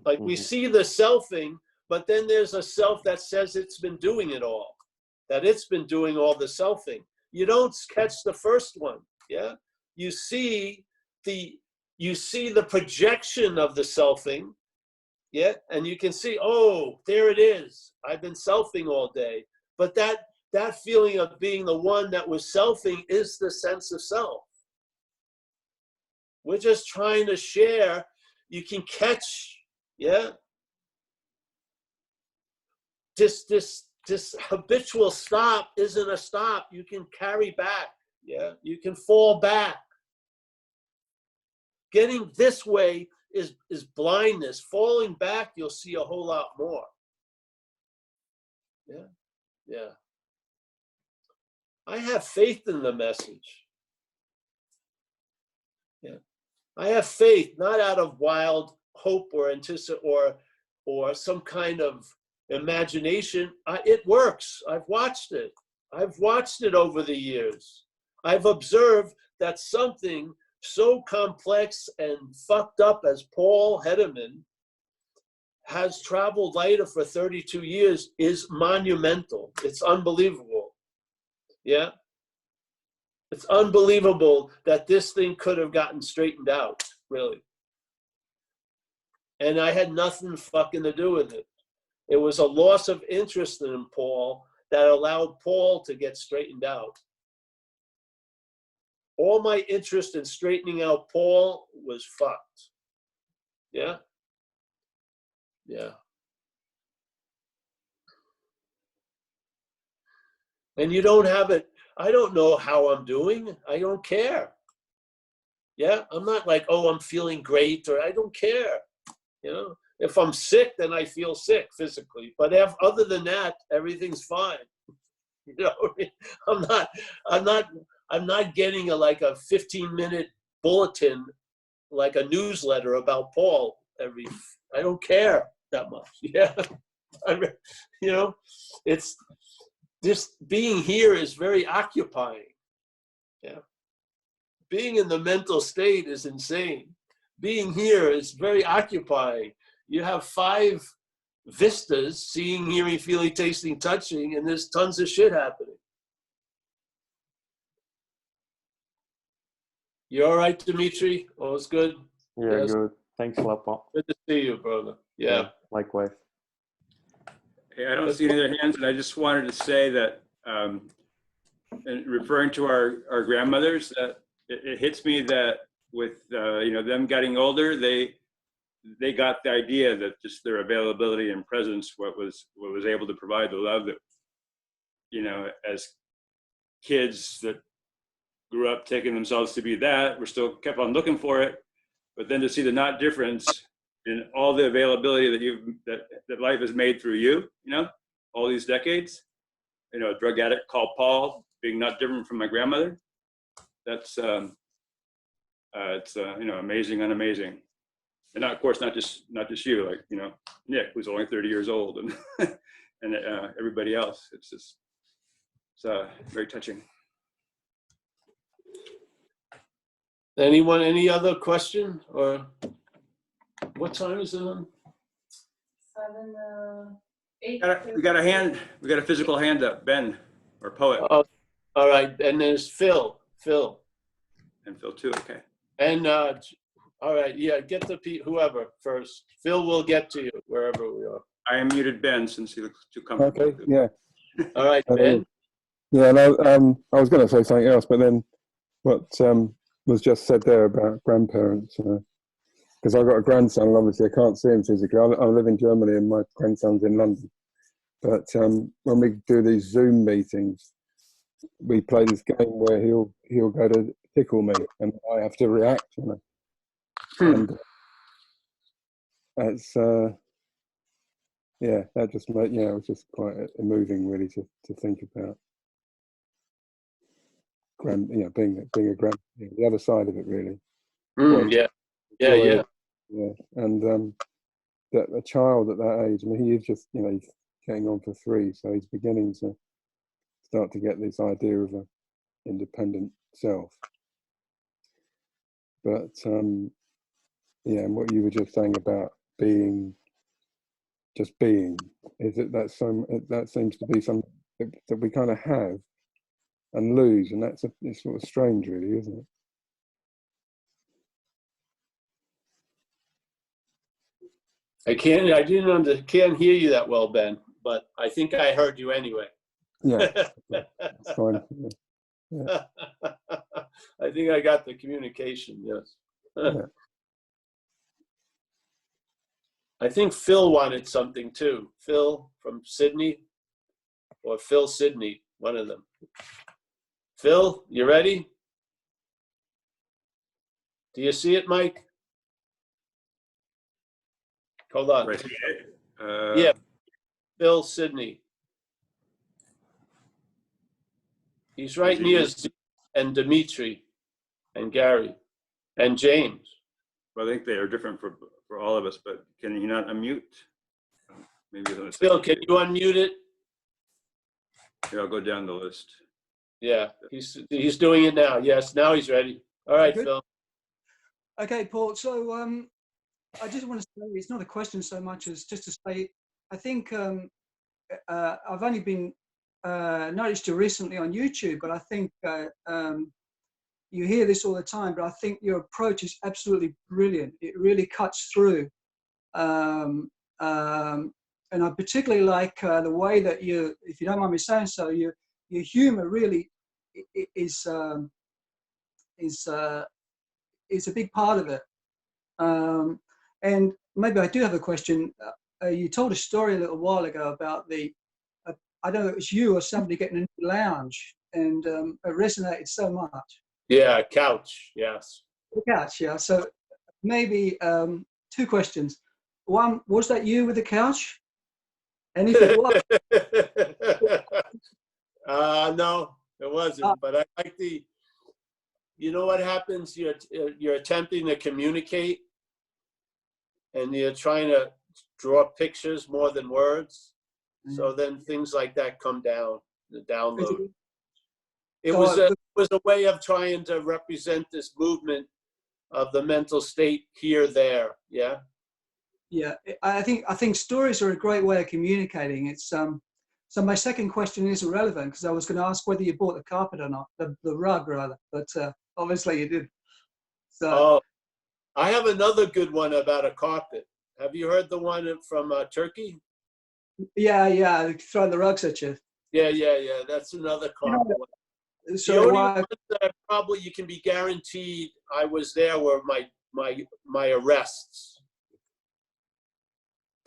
Like we see the selfing, but then there's a self that says it's been doing it all, that it's been doing all the selfing. You don't catch the first one, yeah? You see the projection of the selfing, yeah? And you can see, oh, there it is. I've been selfing all day. But that feeling of being the one that was selfing is the sense of self. We're just trying to share. You can catch, yeah? This habitual stop isn't a stop. You can carry back, yeah? You can fall back. Getting this way is blindness. Falling back, you'll see a whole lot more. Yeah, yeah. I have faith in the message. Yeah, I have faith, not out of wild hope or or some kind of imagination. It works. I've watched it. I've watched it over the years. I've observed that something so complex and fucked up as Paul Hedderman has traveled lighter for 32 years is monumental. It's unbelievable. Yeah. It's unbelievable that this thing could have gotten straightened out, really. And I had nothing fucking to do with it. It was a loss of interest in Paul that allowed Paul to get straightened out. All my interest in straightening out Paul was fucked. Yeah? Yeah. And you don't have it. I don't know how I'm doing. I don't care. Yeah? I'm not like, oh, I'm feeling great, or I don't care. You know? If I'm sick, then I feel sick physically. But if, other than that, everything's fine. You know, I'm not getting like a 15-minute bulletin, like a newsletter about Paul I don't care that much. Yeah. You know, it's just being here is very occupying. Yeah. Being in the mental state is insane. Being here is very occupying. You have 5 vistas, seeing, hearing, feeling, tasting, touching, and there's tons of shit happening. You all right, Dimitri? All's good? Yeah, Yes. good. Thanks a lot, Paul. Good to see you, brother. Yeah. Likewise. Hey, I don't see any other hands, and I just wanted to say that, and referring to our grandmothers, that it hits me that with them getting older, they got the idea that just their availability and presence what was able to provide the love that, as kids that grew up taking themselves to be that, we're still kept on looking for it, but then to see the not difference in all the availability that life has made through you, all these decades, a drug addict called Paul being not different from my grandmother, that's it's amazing and amazing. And not, of course, not just you, like, Nick, who's only 30 years old, and and everybody else. It's very touching. Anyone, any other question? Or what time is it on? 7, 8. We got a physical hand up, Ben, or Poet. Oh, all right, and there's Phil. And Phil too, okay. And all right, yeah, get the whoever first. Phil will get to you wherever we are. I am muted Ben since he looks too comfortable. Okay, yeah. All right, Ben. Yeah, no, I was going to say something else, but then what was just said there about grandparents, because I've got a grandson, and obviously I can't see him physically. I live in Germany and my grandson's in London. But when we do these Zoom meetings, we play this game where he'll go to tickle me and I have to react, And that's that just made, it was just quite moving really to think about being a grand, the other side of it really. Yeah. And that a child at that age, I mean, he is just he's getting on for 3, so he's beginning to start to get this idea of an independent self. But and what you were just saying about just being, is that seems to be something that we kind of have and lose, and it's sort of strange, really, isn't it? I can't hear you that well, Ben, but I think I heard you anyway. Yeah, that's fine. Yeah. I think I got the communication. Yes. Yeah. I think Phil wanted something too. Phil from Sydney, or Phil Sydney, one of them. Phil, you ready? Do you see it, Mike? Hold on. Right. Yeah, Phil Sydney. He's right near Z and Dimitri and Gary and James. Well, I think they are different for all of us, but can you not unmute? Maybe Phil, can you unmute it? Here, I'll go down the list. Yeah, he's doing it now. Yes, now he's ready. All right, Phil. Okay, Paul. So I just want to say it's not a question so much as just to say I think I've only been noticed you recently on YouTube, but I think you hear this all the time. But I think your approach is absolutely brilliant. It really cuts through, and I particularly like the way that you, if you don't mind me saying so, your humor really is a big part of it. And maybe I do have a question. You told a story a little while ago about I don't know if it was you or somebody getting a new lounge, and it resonated so much. Yeah, couch. Yes. The couch, yeah. So maybe two questions. One, was that you with the couch? And if it was, no, it wasn't. But I like you know what happens? You're attempting to communicate, and you're trying to draw pictures more than words. So then things like that come down, the download. It was a way of trying to represent this movement of the mental state here, there. Yeah. Yeah, I think stories are a great way of communicating. It's so my second question is irrelevant because I was going to ask whether you bought the carpet or not, the rug rather, but obviously you did. So I have another good one about a carpet. Have you heard the one from Turkey? Yeah, throwing the rugs at you. Yeah. That's another carpet one. So the only ones that probably you can be guaranteed I was there were my arrests.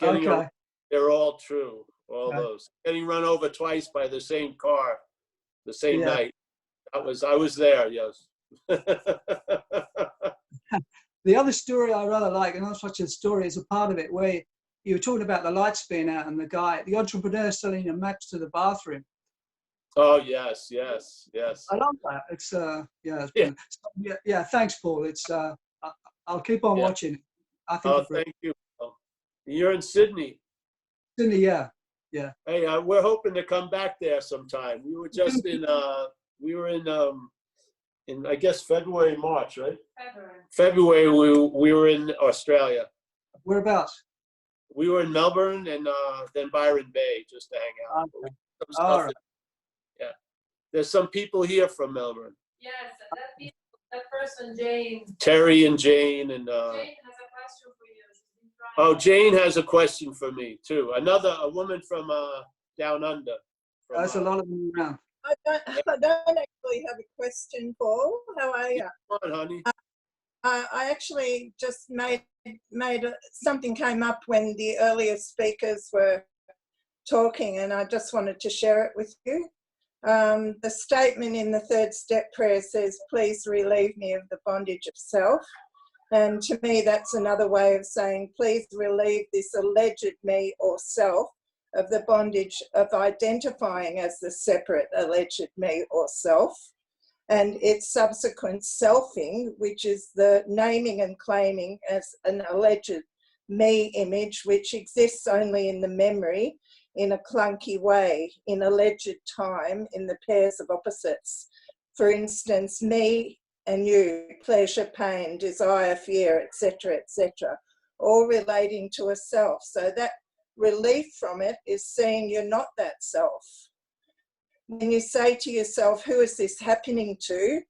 Okay. They're all true. All those. Getting run over twice by the same car, the same night. I was there. Yes. The other story I rather like, and not such a story, is a part of it where you were talking about the lights being out and the entrepreneur selling a match to the bathroom. Oh yes. I love that. It's yeah. Thanks, Paul. It's I'll keep on watching. I think. Thank you. You're in Sydney. Sydney, yeah. Hey, we're hoping to come back there sometime. We were just in I guess February, March, right? February. We were in Australia. Whereabouts? We were in Melbourne and then Byron Bay just to hang out. Yeah. There's some people here from Melbourne. Yes, that person, Jane. Terry and Jane and. Jane has a question for you. Oh, Jane has a question for me too. A woman from down under. There's a lot of them around. I don't actually have a question, Paul. How are you? Come on, honey. I actually just made something came up when the earlier speakers were talking, and I just wanted to share it with you. The statement in the third step prayer says, "Please relieve me of the bondage of self." And to me, that's another way of saying, please relieve this alleged me or self of the bondage of identifying as the separate alleged me or self, and its subsequent selfing, which is the naming and claiming as an alleged me image, which exists only in the memory in a clunky way, in alleged time, in the pairs of opposites. For instance, me and you, pleasure, pain, desire, fear, etc., all relating to a self. So that relief from it is seeing you're not that self. When you say to yourself, who is this happening to?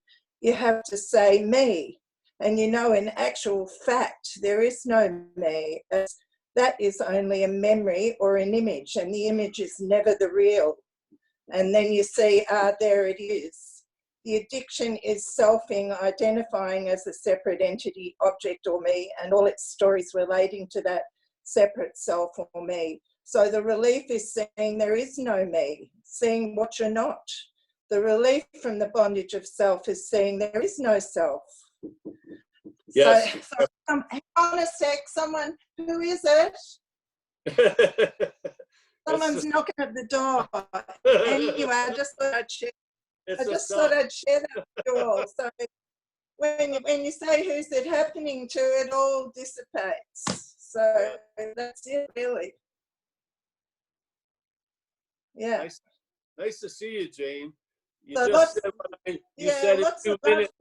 You have to say me. And you know, in actual fact, there is no me. That is only a memory or an image, and the image is never the real. And then you see, there it is. The addiction is selfing, identifying as a separate entity, object or me, and all its stories relating to that separate self or me. So the relief is seeing there is no me, seeing what you're not. The relief from the bondage of self is seeing there is no self. Yes. So hang on a sec, someone, who is it? Someone's knocking at the door. Anyway, I just thought I'd share. Thought I'd share that with you all. So when you say who's it happening to, it all dissipates. So that's it, really. Yeah. Nice to see you, Jane. You so just said, you said in 2 minutes,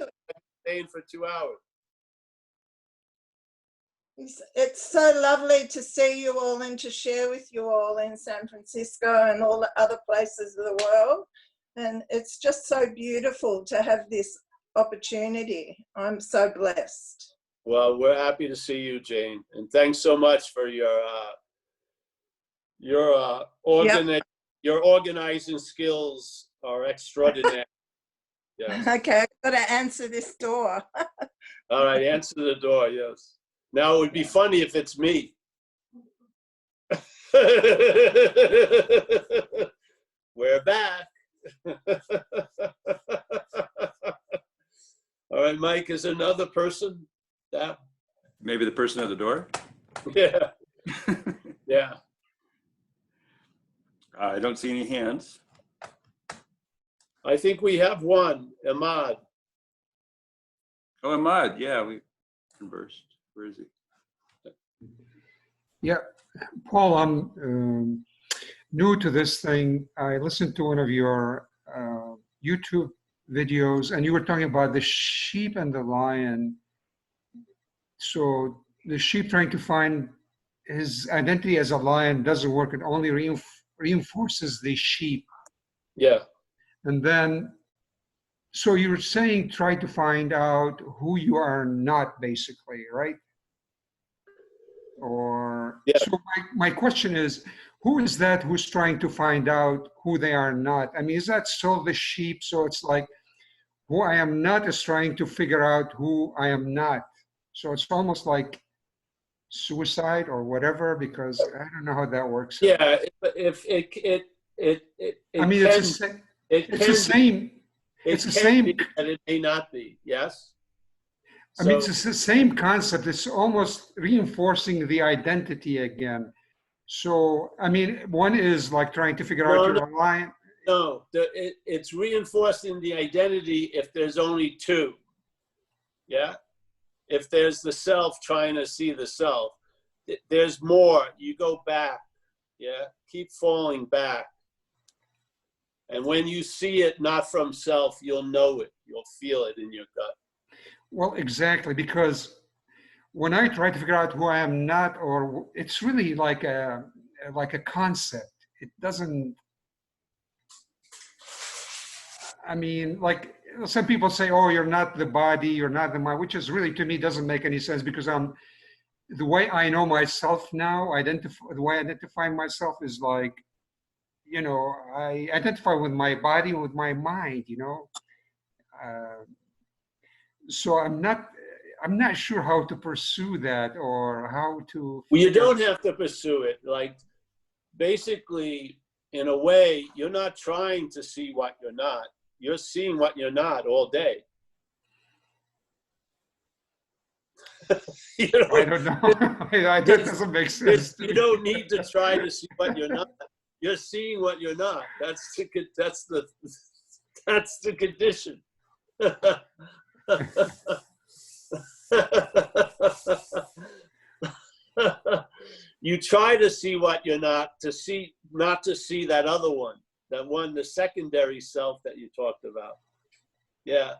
staying for 2 hours. It's so lovely to see you all and to share with you all in San Francisco and all the other places of the world. And it's just so beautiful to have this opportunity. I'm so blessed. Well, we're happy to see you, Jane, and thanks so much for your organizing skills are extraordinary. Yes. Okay, I've got to answer this door. All right, answer the door. Yes. Now it would be funny if it's me. We're back. All right, Mike, is another person? That Maybe the person at the door? yeah. Yeah. I don't see any hands. I think we have one, Ahmad. Oh, Ahmad, yeah, we conversed. Where is he? Yeah, Paul, I'm new to this thing. I listened to one of your YouTube videos, and you were talking about the sheep and the lion. So the sheep trying to find his identity as a lion doesn't work. It only reinforces the sheep. Yeah. And then, so you're saying try to find out who you are not, basically, right? Or, yeah. So my question is, who is that who's trying to find out who they are not? I mean, is that still the sheep? So it's like, who I am not is trying to figure out who I am not. So it's almost like suicide or whatever, because I don't know how that works. Yeah, if I mean, it's the same. It's the same. And it may not be. Yes. I mean, it's the same concept. It's almost reinforcing the identity again. So, I mean, one is like trying to figure out your lion. No, it's reinforcing the identity if there's only two. Yeah. If there's the self trying to see the self, there's more. You go back. Yeah. Keep falling back. And when you see it not from self, you'll know it. You'll feel it in your gut. Well, exactly, because when I try to figure out who I am not, or it's really like a concept. It doesn't. I mean, like some people say, "Oh, you're not the body, you're not the mind," which is really, to me, doesn't make any sense, because the way I know myself now, the way I identify myself is like, you know, I identify with my body and with my mind, you know. So I'm not sure how to pursue that or how to. Well, you don't have to pursue it. Like, basically, in a way, you're not trying to see what you're not. You're seeing what you're not all day. I don't know. That doesn't make sense. You don't need to try to see what you're not. You're seeing what you're not. That's the condition. You try to see what you're not to see that other one, the secondary self that you talked about. Yeah.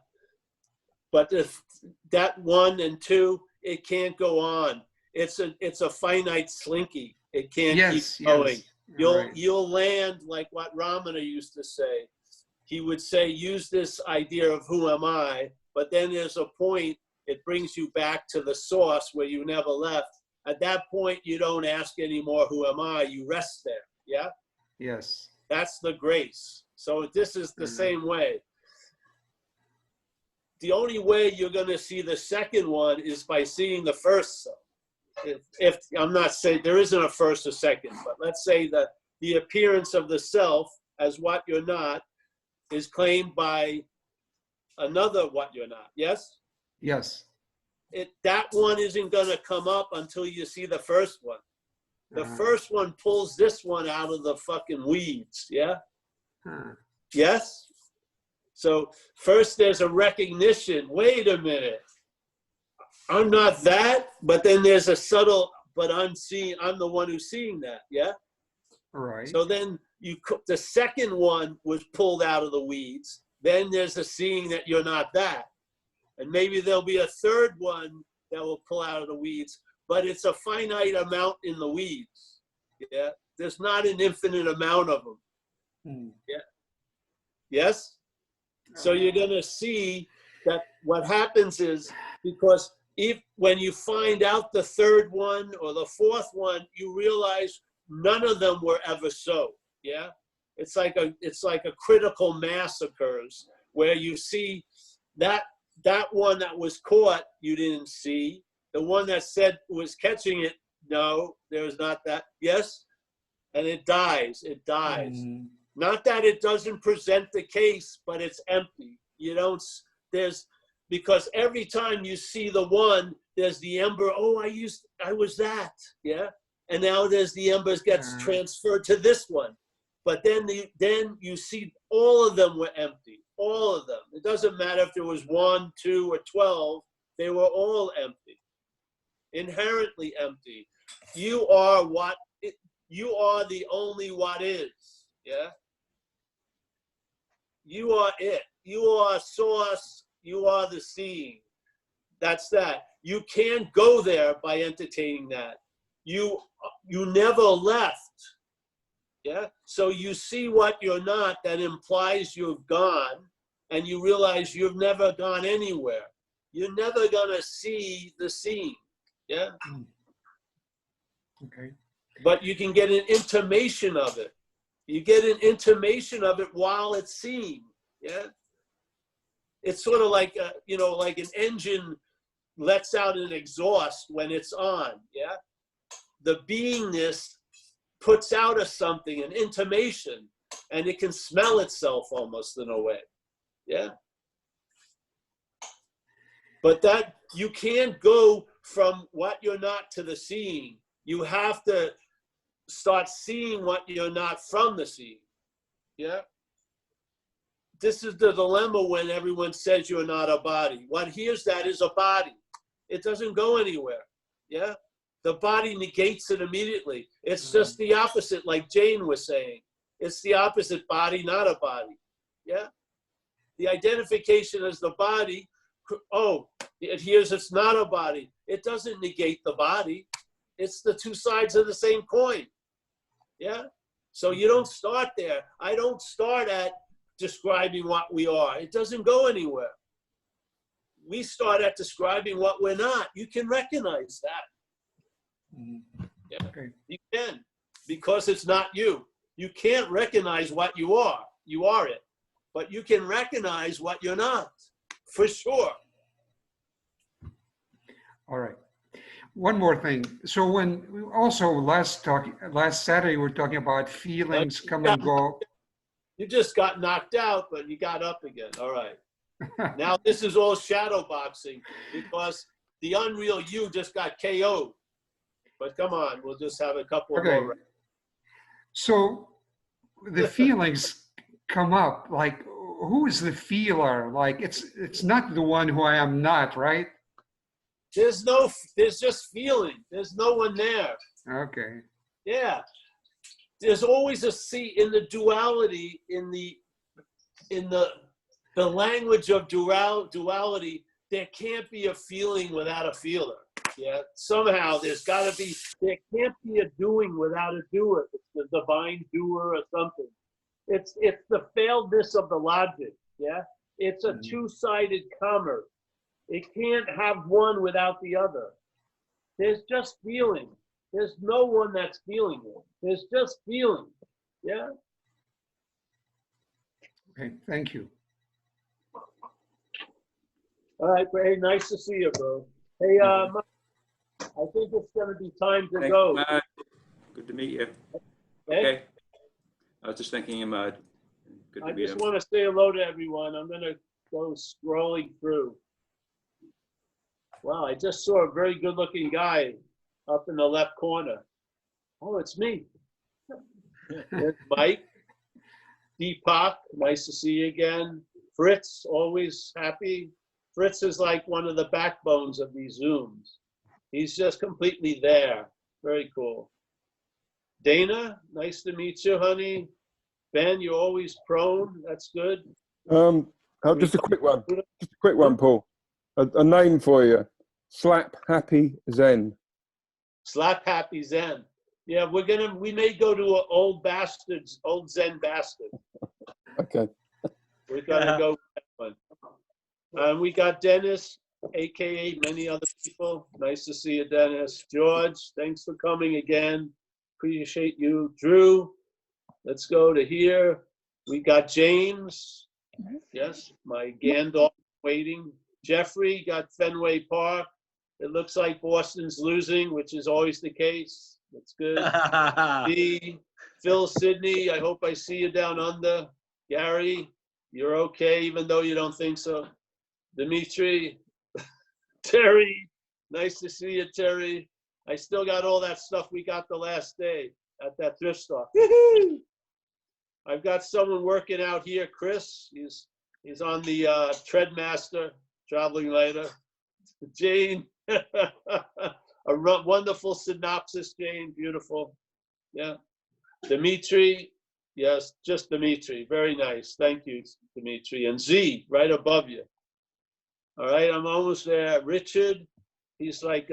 But if that 1 and 2, it can't go on. It's a finite slinky. It can't keep going. Yes. You'll land like what Ramana used to say. He would say, use this idea of who am I, but then there's a point, it brings you back to the source where you never left. At that point, you don't ask anymore, who am I? You rest there, yeah? Yes. That's the grace. So this is the same way. The only way you're going to see the second one is by seeing the first self. If I'm not saying there isn't a first or second, but let's say that the appearance of the self as what you're not is claimed by another what you're not. Yes? Yes. That one isn't going to come up until you see the first one. The first one pulls this one out of the fucking weeds. Yeah? Yes? So first there's a recognition. Wait a minute. I'm not that, but then there's a subtle, but I'm the one who's seeing that. Yeah? All right. So then the second one was pulled out of the weeds. Then there's a seeing that you're not that. And maybe there'll be a third one that will pull out of the weeds. but it's a finite amount in the weeds. Yeah, there's not an infinite amount of them. Yeah. Yes? So you're going to see that what happens is, because when you find out the third one or the fourth one, you realize none of them were ever so. Yeah? It's like a critical mass occurs where you see that one that was caught, you didn't see. The one that said was catching it, no, there's not that. Yes? And it dies. It dies. Not that it doesn't present the case, but it's empty. You don't, because every time you see the one, there's the ember, oh, I was that, yeah? And now there's the embers gets transferred to this one. But then you see all of them were empty, all of them. It doesn't matter if there was 1, 2, or 12, they were all empty, inherently empty. You are the only what is, yeah? You are it. You are source. You are the seeing. That's that. You can't go there by entertaining that. You never left. Yeah? So you see what you're not, that implies you've gone, and you realize you've never gone anywhere. You're never gonna see the seeing. Yeah? Okay. But you can get an intimation of it. You get an intimation of it while it's seen. Yeah? It's sort of like, like an engine lets out an exhaust when it's on. Yeah? The beingness puts out a something, an intimation, and it can smell itself almost in a way. Yeah? But that, you can't go from what you're not to the seeing. You have to start seeing what you're not from the seeing. Yeah? This is the dilemma when everyone says you're not a body. What hears that is a body. It doesn't go anywhere. Yeah? The body negates it immediately. It's just the opposite, like Jane was saying. It's the opposite, body, not a body. Yeah? The identification as the body, oh, it hears it's not a body. It doesn't negate the body. It's the two sides of the same coin. Yeah? So you don't start there. I don't start at describing what we are. It doesn't go anywhere. We start at describing what we're not. You can recognize that. Yeah. Okay. You can, because it's not you. You can't recognize what you are. You are it. But you can recognize what you're not, for sure. All right. One more thing. So when we also last Saturday, we were talking about feelings come and go. You just got knocked out, but you got up again. All right. Now this is all shadow boxing because the unreal you just got KO'd. But come on, we'll just have a couple Okay. more. So the feelings come up. Like, who is the feeler? Like, it's not the one who I am not, right? There's just feeling. There's no one there. Okay. Yeah. There's always a in the duality, in the language of duality, there can't be a feeling without a feeler. Yeah. Somehow there can't be a doing without a doer. It's the divine doer or something. It's the failedness of the logic. Yeah. It's a two-sided commerce. It can't have one without the other. There's just feeling. There's no one that's feeling it. There's just feeling. Yeah? Okay, thank you. All right, hey, nice to see you, bro. Hey, I think it's going to be time to go. Matt. Good to meet you. Okay. I was just thinking, Ahmad. Good to I meet you. just want to say hello to everyone. I'm going to go scrolling through. Wow, I just saw a very good-looking guy up in the left corner. Oh, it's me. There's Mike. Deepak, nice to see you again. Fritz, always happy. Fritz is like one of the backbones of these Zooms. He's just completely there. Very cool. Dana, nice to meet you, honey. Ben, you're always prone. That's good. Just a quick one. Just a quick one, Paul. A name for you. Slap Happy Zen. Slap Happy Zen. Yeah, we may go to an old Zen bastard. Okay. We're gonna go with that one. We got Dennis, AKA many other people. Nice to see you, Dennis. George, thanks for coming again. Appreciate you. Drew, let's go to here. We got James. Yes, my Gandalf waiting. Jeffrey got Fenway Park. It looks like Boston's losing, which is always the case. That's good. D, Phil Sidney, I hope I see you down under. Gary, you're okay, even though you don't think so. Dimitri, Terry, nice to see you, Terry. I still got all that stuff we got the last day at that thrift store. I've got someone working out here, Chris. He's on the Treadmaster, traveling later. Jane, wonderful synopsis, Jane, beautiful. Yeah. Dimitri, yes, just Dimitri, very nice. Thank you, Dimitri. And Z, right above you. All right, I'm almost there. Richard, he's like,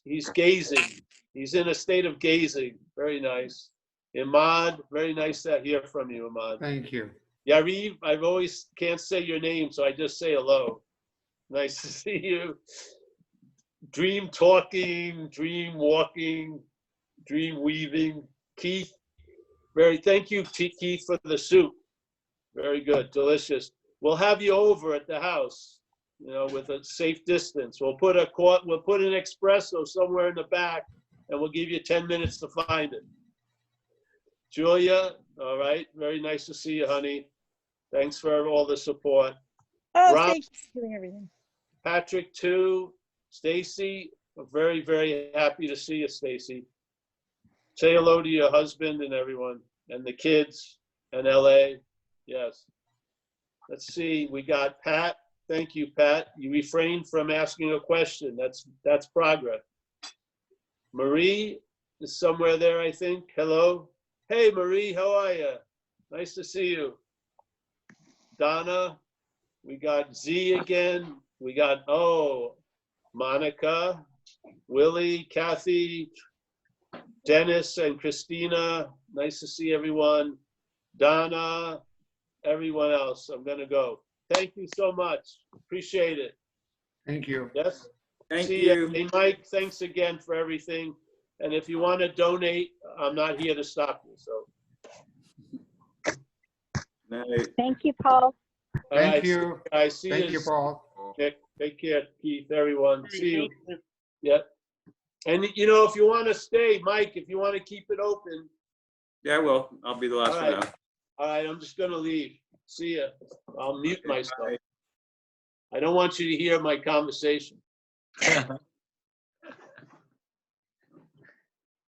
he's gazing. He's in a state of gazing. Very nice. Imad, very nice to hear from you, Imad. Thank you. Yariv, I've always can't say your name, so I just say hello. Nice to see you. Dream talking, dream walking, dream weaving. Keith, thank you, Keith, for the soup. Very good, delicious. We'll have you over at the house, with a safe distance. We'll put an espresso somewhere in the back, and we'll give you 10 minutes to find it. Julia, all right, very nice to see you, honey. Thanks for all the support. Oh, Rob, thank you for doing everything. Patrick, too. Stacy, I'm very, very happy to see you, Stacy. Say hello to your husband and everyone, and the kids, and LA. Yes. Let's see, we got Pat. Thank you, Pat. You refrained from asking a question. That's progress. Marie is somewhere there, I think. Hello. Hey, Marie, how are you? Nice to see you. Donna, we got Z again. We got, Monica, Willie, Kathy, Dennis, and Christina. Nice to see everyone. Donna, everyone else. I'm going to go. Thank you so much. Appreciate it. Thank you. Yes? Thank See you. Hey, Mike, thanks again for everything. And if you want to donate, I'm not here to stop you. So. Night. Thank you, Paul. Thank you. I see Thank you, Paul. Nick, take care, Keith, everyone. See you. Yep. And if you want to stay, Mike, if you want to keep it open. Yeah, well, I'll be the last one out. All right, I'm just going to leave. See ya. I'll mute myself. Bye. I don't want you to hear my conversation.